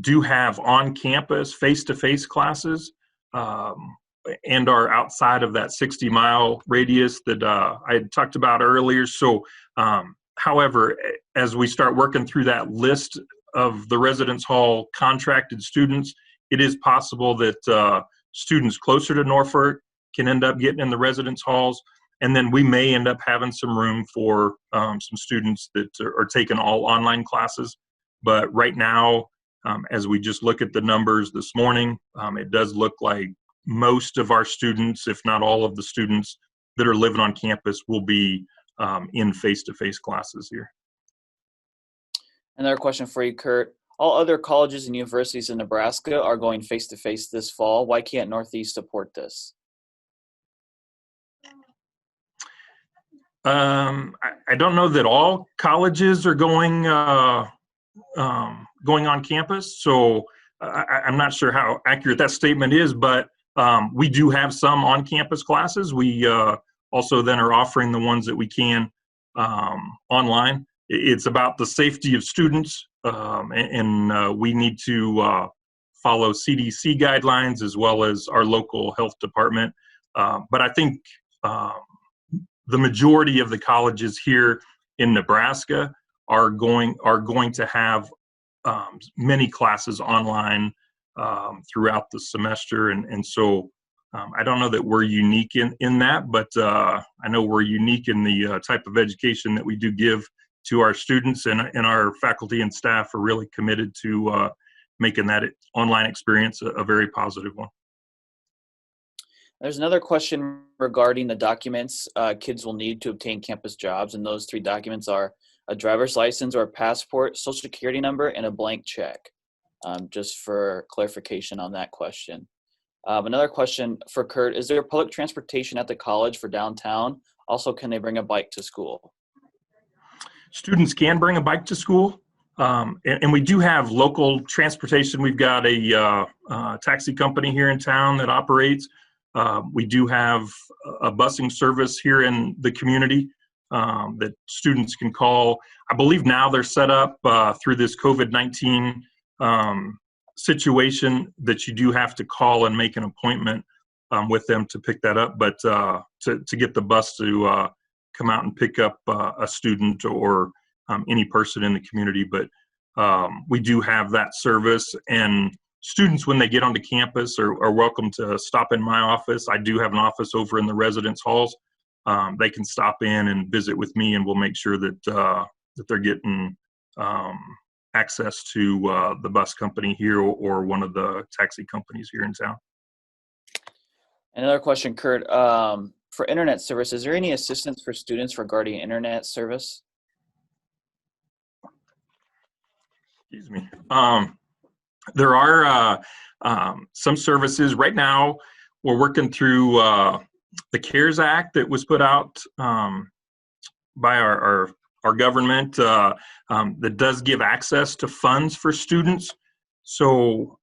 do have on-campus face-to-face classes and are outside of that 60-mile radius that I had talked about earlier. So, however, as we start working through that list of the residence hall contracted students, it is possible that students closer to Norfolk can end up getting in the residence halls, and then we may end up having some room for some students that are taking all online classes. But right now, as we just look at the numbers this morning, it does look like most of our students, if not all of the students that are living on campus, will be in face-to-face classes here. Another question for you, Kurt. All other colleges and universities in Nebraska are going face-to-face this fall. Why can't Northeast support this? I don't know that all colleges are going on campus, so I'm not sure how accurate that statement is, but we do have some on-campus classes. We also then are offering the ones that we can online. It's about the safety of students, and we need to follow CDC guidelines as well as our local health department. But I think the majority of the colleges here in Nebraska are going to have many classes online throughout the semester, and so I don't know that we're unique in that, but I know we're unique in the type of education that we do give to our students, and our faculty and staff are really committed to making that online experience a very positive one. There's another question regarding the documents kids will need to obtain campus jobs, and those three documents are a driver's license or a passport, social security number, and a blank check. Just for clarification on that question. Another question for Kurt, is there public transportation at the college for downtown? Also, can they bring a bike to school? Students can bring a bike to school. And we do have local transportation. We've got a taxi company here in town that operates. We do have a busing service here in the community that students can call. I believe now they're set up through this COVID-19 situation that you do have to call and make an appointment with them to pick that up, but to get the bus to come out and pick up a student or any person in the community. But we do have that service, and students, when they get onto campus, are welcome to stop in my office. I do have an office over in the residence halls. They can stop in and visit with me, and we'll make sure that that they're getting access to the bus company here or one of the taxi companies here in town. Another question, Kurt. For internet service, is there any assistance for students regarding internet service? Excuse me. There are some services. Right now, we're working through the CARES Act that was put out by our government that does give access to funds for students. So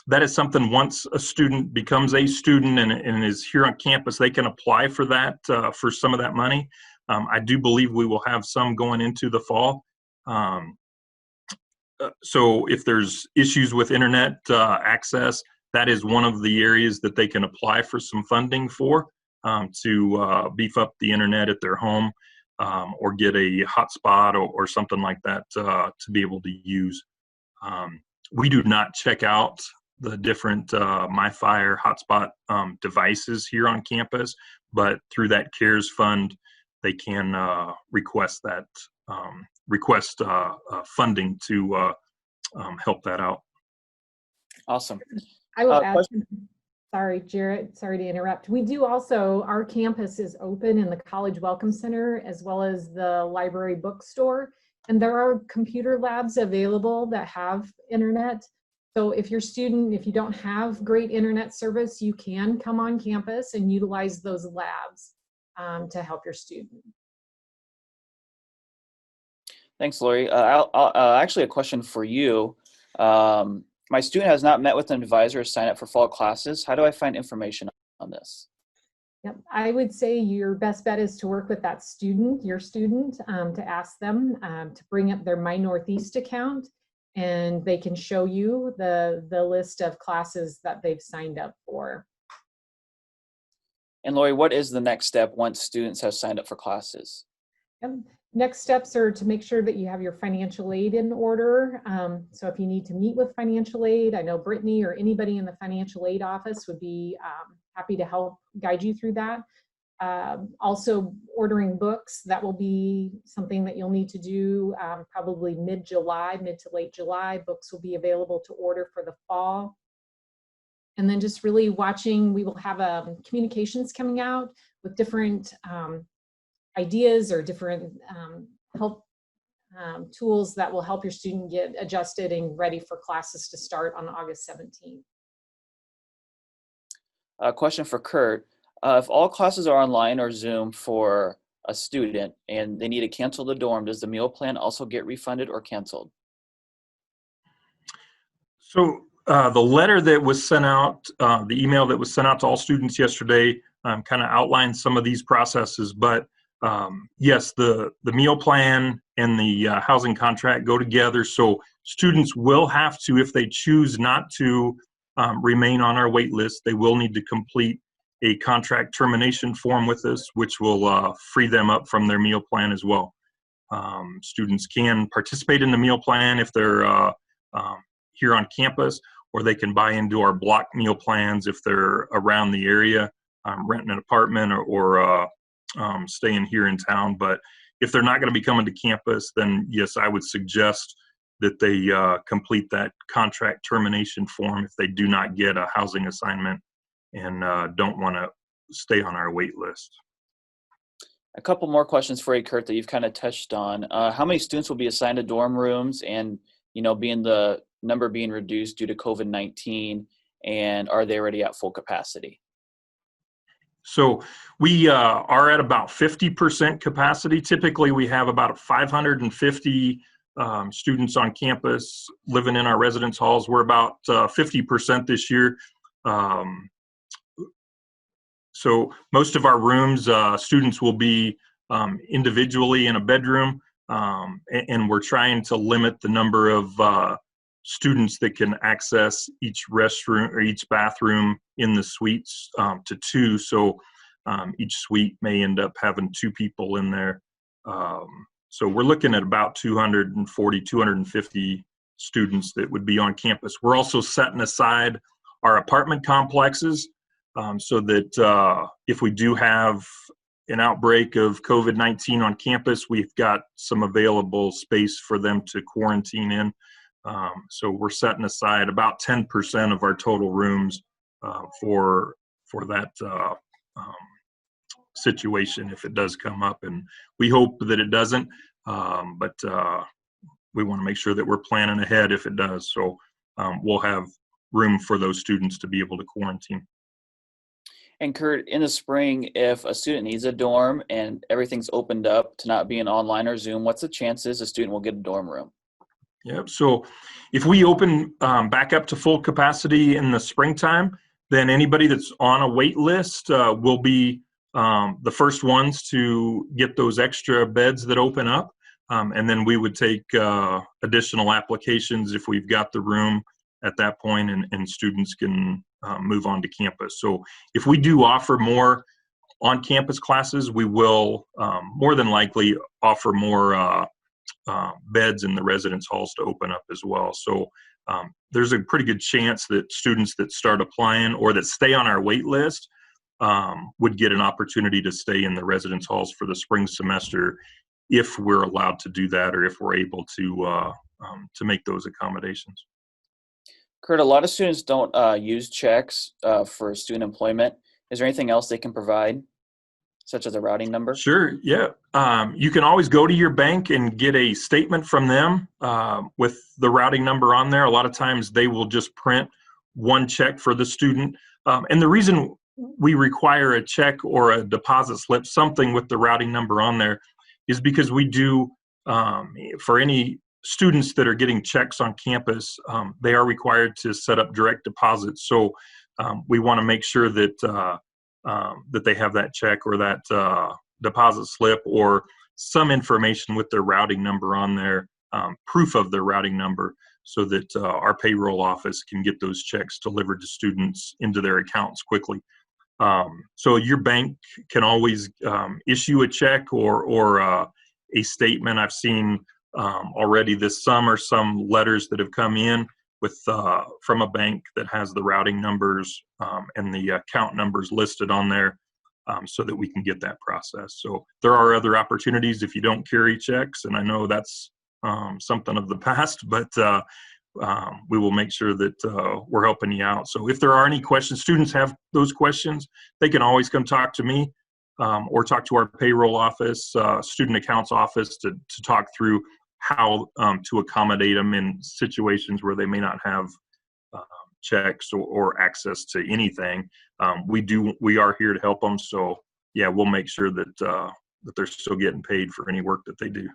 that is something, once a student becomes a student and is here on campus, they can apply for that, for some of that money. I do believe we will have some going into the fall. So if there's issues with internet access, that is one of the areas that they can apply for some funding for, to beef up the internet at their home, or get a hotspot or something like that to be able to use. We do not check out the different MiFi or hotspot devices here on campus, but through that CARES fund, they can request that funding to help that out. Awesome. I will add, sorry, Jarrett, sorry to interrupt. We do also, our campus is open in the College Welcome Center as well as the library bookstore. And there are computer labs available that have internet. So if your student, if you don't have great internet service, you can come on campus and utilize those labs to help your student. Thanks, Lori. Actually, a question for you. My student has not met with an advisor or signed up for fall classes. How do I find information on this? Yep, I would say your best bet is to work with that student, your student, to ask them to bring up their My Northeast account, and they can show you the list of classes that they've signed up for. And Lori, what is the next step once students have signed up for classes? Yep. Next steps are to make sure that you have your financial aid in order. So if you need to meet with financial aid, I know Brittany or anybody in the financial aid office would be happy to help guide you through that. Also ordering books, that will be something that you'll need to do probably mid-July, mid to late July. Books will be available to order for the fall. And then just really watching, we will have communications coming out with different ideas or different help tools that will help your student get adjusted and ready for classes to start on August 17th. A question for Kurt. If all classes are online or Zoom for a student and they need to cancel the dorm, does the meal plan also get refunded or canceled? So the letter that was sent out, the email that was sent out to all students yesterday kind of outlined some of these processes, but yes, the meal plan and the housing contract go together. So students will have to, if they choose not to remain on our wait list, they will need to complete a contract termination form with us, which will free them up from their meal plan as well. Students can participate in the meal plan if they're here on campus, or they can buy into our block meal plans if they're around the area, renting an apartment or staying here in town. But if they're not going to be coming to campus, then yes, I would suggest that they complete that contract termination form if they do not get a housing assignment and don't want to stay on our wait list. A couple more questions for you, Kurt, that you've kind of touched on. How many students will be assigned to dorm rooms, and being the number being reduced due to COVID-19, and are they already at full capacity? So we are at about 50% capacity. Typically, we have about 550 students on campus living in our residence halls. We're about 50% this year. So most of our rooms, students will be individually in a bedroom, and we're trying to limit the number of students that can access each restroom or each bathroom in the suites to 2. So each suite may end up having 2 people in there. So we're looking at about 240, 250 students that would be on campus. We're also setting aside our apartment complexes so that if we do have an outbreak of COVID-19 on campus, we've got some available space for them to quarantine in. So we're setting aside about 10% of our total rooms for that situation if it does come up, and we hope that it doesn't, but we want to make sure that we're planning ahead if it does. So we'll have room for those students to be able to quarantine. And Kurt, in the spring, if a student needs a dorm and everything's opened up to not be an online or Zoom, what's the chances a student will get a dorm room? Yep. So if we open back up to full capacity in the springtime, then anybody that's on a wait list will be the first ones to get those extra beds that open up. And then we would take additional applications if we've got the room at that point, and students can move on to campus. So if we do offer more on-campus classes, we will more than likely offer more beds in the residence halls to open up as well. So there's a pretty good chance that students that start applying or that stay on our wait list would get an opportunity to stay in the residence halls for the spring semester if we're allowed to do that, or if we're able to make those accommodations. Kurt, a lot of students don't use checks for student employment. Is there anything else they can provide, such as a routing number? Sure, yeah. You can always go to your bank and get a statement from them with the routing number on there. A lot of times they will just print one check for the student. And the reason we require a check or a deposit slip, something with the routing number on there, is because we do, for any students that are getting checks on campus, they are required to set up direct deposits. So we want to make sure that that they have that check or that deposit slip or some information with their routing number on there, proof of their routing number, so that our payroll office can get those checks delivered to students into their accounts quickly. So your bank can always issue a check or a statement. I've seen already this summer some letters that have come in with from a bank that has the routing numbers and the account numbers listed on there, so that we can get that process. So there are other opportunities if you don't carry checks, and I know that's something of the past, but we will make sure that we're helping you out. So if there are any questions, students have those questions, they can always come talk to me or talk to our payroll office, student accounts office to talk through how to accommodate them in situations where they may not have checks or access to anything. We are here to help them. So yeah, we'll make sure that that they're still getting paid for any work that they do.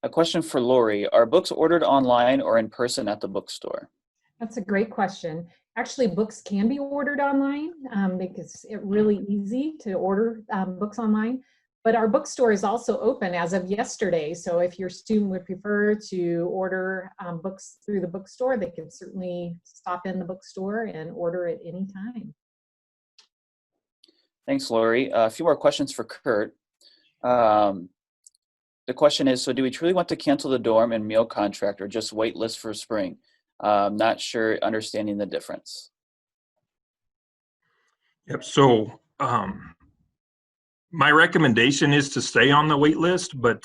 A question for Lori. Are books ordered online or in person at the bookstore? That's a great question. Actually, books can be ordered online because it's really easy to order books online. But our bookstore is also open as of yesterday. So if your student would prefer to order books through the bookstore, they can certainly stop in the bookstore and order at any time. Thanks, Lori. A few more questions for Kurt. The question is, so do we truly want to cancel the dorm and meal contract or just wait list for spring? Not sure understanding the difference. Yep. So my recommendation is to stay on the wait list, but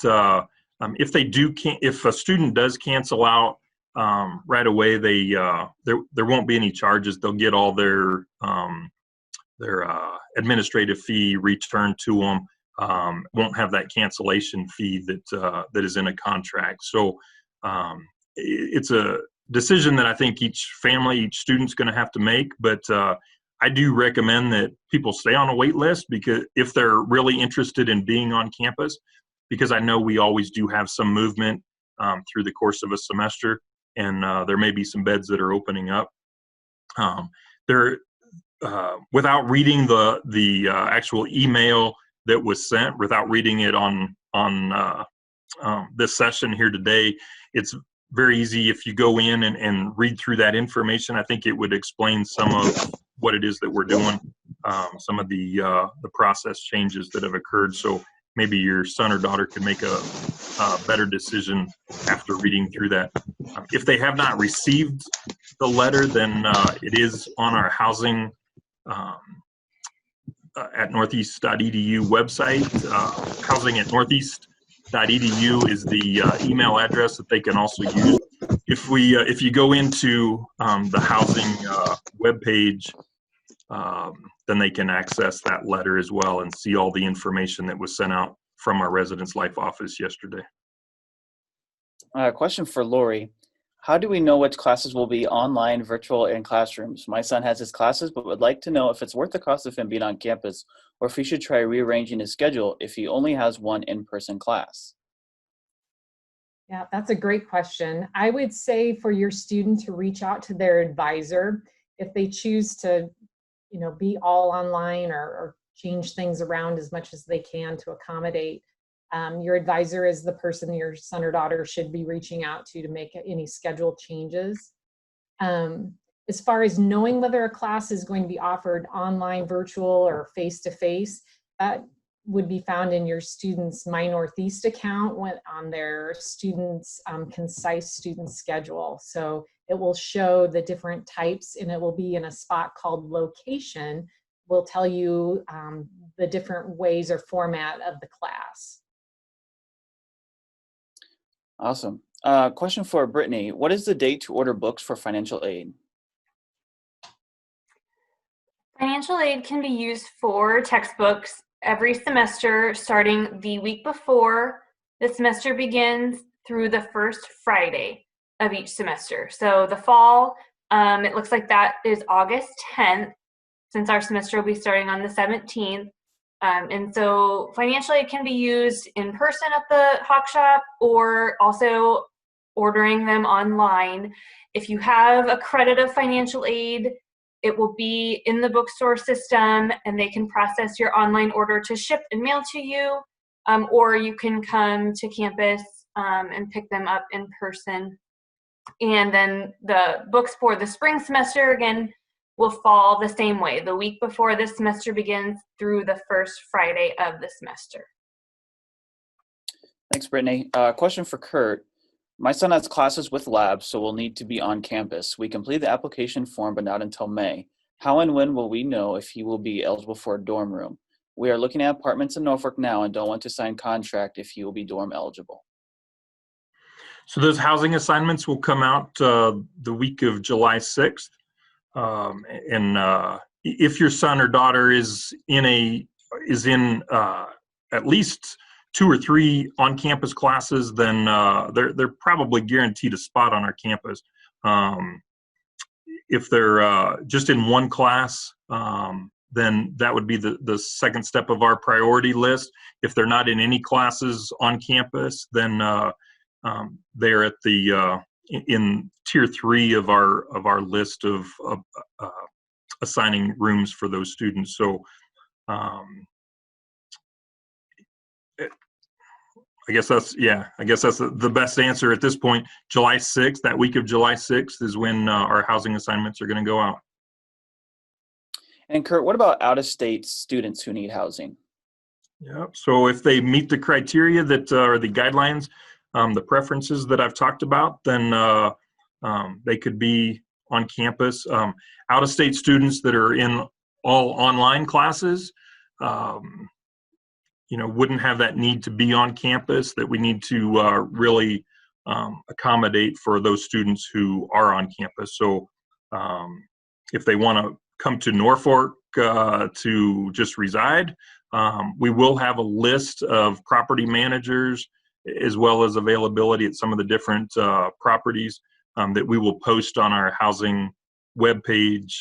if a student does cancel out right away, there won't be any charges. They'll get all their administrative fee returned to them. Won't have that cancellation fee that is in a contract. So it's a decision that I think each family, each student's going to have to make. But I do recommend that people stay on a wait list, because if they're really interested in being on campus, because I know we always do have some movement through the course of a semester, and there may be some beds that are opening up. Without reading the actual email that was sent, without reading it on this session here today, it's very easy if you go in and read through that information. I think it would explain some of what it is that we're doing, some of the process changes that have occurred. So maybe your son or daughter could make a better decision after reading through that. If they have not received the letter, then it is on our housing at northeast.edu website. Housing at northeast.edu is the email address that they can also use. If you go into the housing webpage, then they can access that letter as well and see all the information that was sent out from our Residence Life office yesterday. Question for Lori. How do we know which classes will be online, virtual, and classrooms? My son has his classes, but would like to know if it's worth the cost of him being on campus, or if he should try rearranging his schedule if he only has one in-person class. Yeah, that's a great question. I would say for your student to reach out to their advisor if they choose to, be all online or change things around as much as they can to accommodate. Your advisor is the person your son or daughter should be reaching out to make any schedule changes. As far as knowing whether a class is going to be offered online, virtual, or face-to-face, that would be found in your student's My Northeast account on their student's concise student schedule. So it will show the different types, and it will be in a spot called location. Will tell you the different ways or format of the class. Awesome. Question for Brittany. What is the date to order books for financial aid? Financial aid can be used for textbooks every semester, starting the week before the semester begins through the first Friday of each semester. So the fall, it looks like that is August 10th, since our semester will be starting on the 17th. And so financial aid can be used in person at the Hawk Shop or also ordering them online. If you have a credit of financial aid, it will be in the bookstore system and they can process your online order to ship and mail to you, or you can come to campus and pick them up in person. And then the books for the spring semester, again, will fall the same way, the week before the semester begins through the first Friday of the semester. Thanks, Brittany. Question for Kurt. My son has classes with labs, so will need to be on campus. We completed the application form, but not until May. How and when will we know if he will be eligible for a dorm room? We are looking at apartments in Norfolk now and don't want to sign contract if he will be dorm eligible. So those housing assignments will come out the week of July 6th. If your son or daughter is in at least 2 or 3 on-campus classes, then they're probably guaranteed a spot on our campus. If they're just in one class, then that would be the second step of our priority list. If they're not in any classes on campus, then they're at the in tier 3 of our list of assigning rooms for those students. So I guess that's the best answer at this point. July 6th, that week of July 6th is when our housing assignments are going to go out. And Kurt, what about out-of-state students who need housing? Yeah, so if they meet the criteria that are the guidelines, the preferences that I've talked about, then they could be on campus. Out-of-state students that are in all online classes, wouldn't have that need to be on campus, that we need to really accommodate for those students who are on campus. So if they want to come to Norfolk to just reside, we will have a list of property managers as well as availability at some of the different properties that we will post on our housing webpage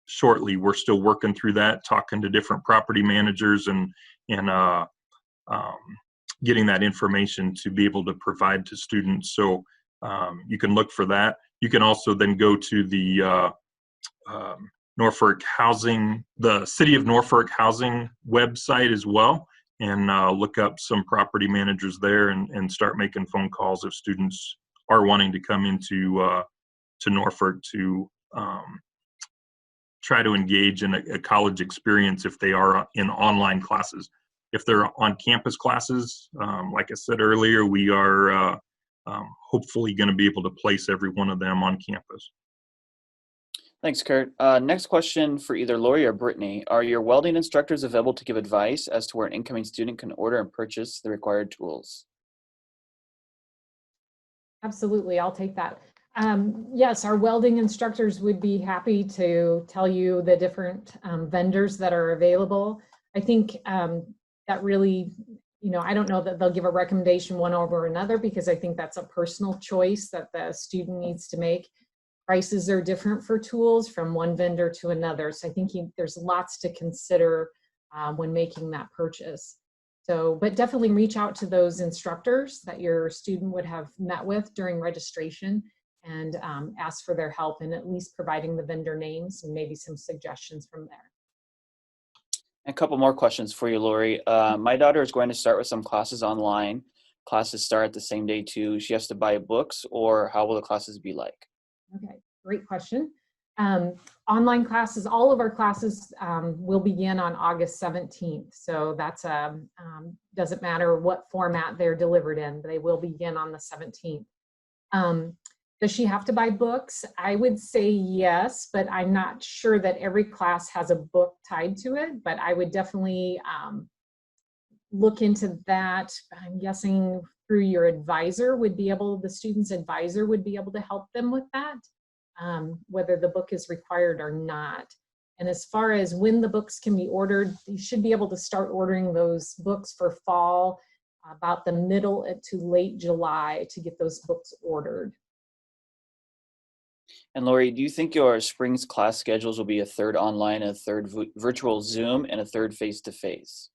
shortly. We're still working through that, talking to different property managers and getting that information to be able to provide to students. So you can look for that. You can also then go to the Norfolk Housing, the City of Norfolk Housing website as well, and look up some property managers there and start making phone calls if students are wanting to come into to Norfolk to try to engage in a college experience if they are in online classes. If they're on campus classes, like I said earlier, we are hopefully going to be able to place every one of them on campus. Thanks, Kurt. Next question for either Lori or Brittany. Are your welding instructors available to give advice as to where an incoming student can order and purchase the required tools? Absolutely, I'll take that. Yes, our welding instructors would be happy to tell you the different vendors that are available. I think that really, I don't know that they'll give a recommendation one over another, because I think that's a personal choice that the student needs to make. Prices are different for tools from one vendor to another. So I think there's lots to consider when making that purchase. So, but definitely reach out to those instructors that your student would have met with during registration and ask for their help in at least providing the vendor names and maybe some suggestions from there. A couple more questions for you, Lori. My daughter is going to start with some classes online. Classes start the same day too. She has to buy books, or how will the classes be like? Okay, great question. Online classes, all of our classes will begin on August 17th. So that's doesn't matter what format they're delivered in, they will begin on the 17th. Does she have to buy books? I would say yes, but I'm not sure that every class has a book tied to it, but I would definitely look into that. I'm guessing through your advisor would be able, the student's advisor would be able to help them with that, whether the book is required or not. And as far as when the books can be ordered, you should be able to start ordering those books for fall about the middle to late July to get those books ordered. And Lori, do you think your spring's class schedules will be a third online, a third virtual Zoom, and a third face-to-face?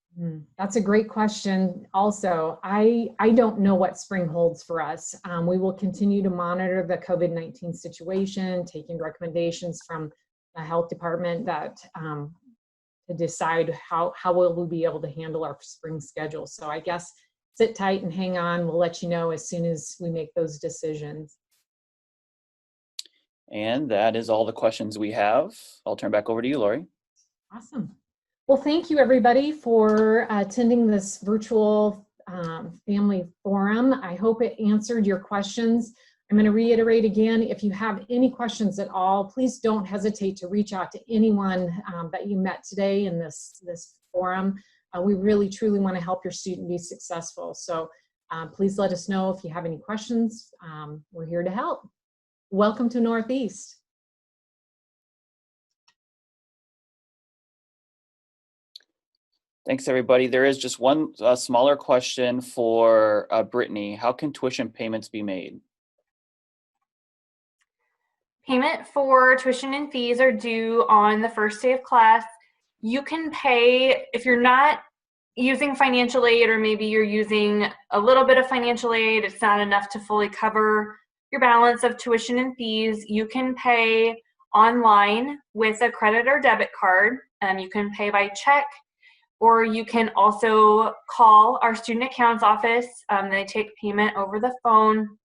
That's a great question. Also, I don't know what spring holds for us. We will continue to monitor the COVID-19 situation, taking recommendations from the health department that to decide how will we be able to handle our spring schedule. So I guess sit tight and hang on. We'll let you know as soon as we make those decisions. And that is all the questions we have. I'll turn back over to you, Lori. Awesome. Well, thank you everybody for attending this virtual family forum. I hope it answered your questions. I'm going to reiterate again, if you have any questions at all, please don't hesitate to reach out to anyone that you met today in this forum. We really, truly want to help your student be successful. So please let us know if you have any questions. We're here to help. Welcome to Northeast. Thanks, everybody. There is just one smaller question for Brittany. How can tuition payments be made? Payment for tuition and fees are due on the first day of class. You can pay, if you're not using financial aid, or maybe you're using a little bit of financial aid, it's not enough to fully cover your balance of tuition and fees, you can pay online with a credit or debit card. You can pay by check, or you can also call our student accounts office. They take payment over the phone,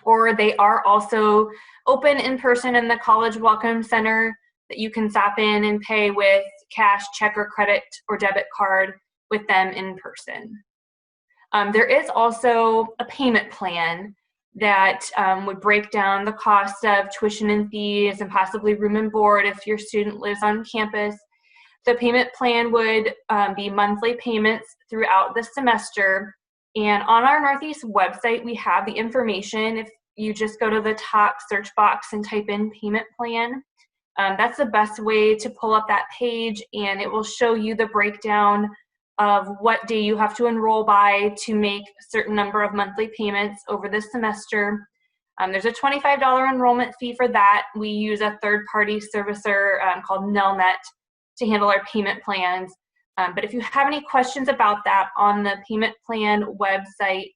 or they are also open in person in the College Welcome Center that you can stop in and pay with cash, check, or credit or debit card with them in person. There is also a payment plan that would break down the cost of tuition and fees and possibly room and board if your student lives on campus. The payment plan would be monthly payments throughout the semester. And on our Northeast website, we have the information. If you just go to the top search box and type in payment plan, that's the best way to pull up that page, and it will show you the breakdown of what day you have to enroll by to make a certain number of monthly payments over the semester. There's a $25 enrollment fee for that. We use a third-party servicer called Nelnet to handle our payment plans. But if you have any questions about that, on the payment plan website,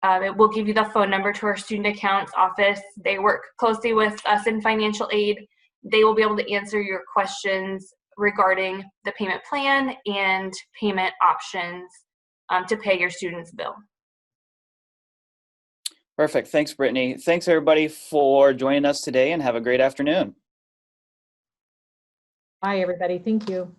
it will give you the phone number to our student accounts office. They work closely with us in financial aid. They will be able to answer your questions regarding the payment plan and payment options to pay your student's bill. Perfect. Thanks, Brittany. Thanks, everybody, for joining us today, and have a great afternoon. Bye, everybody. Thank you.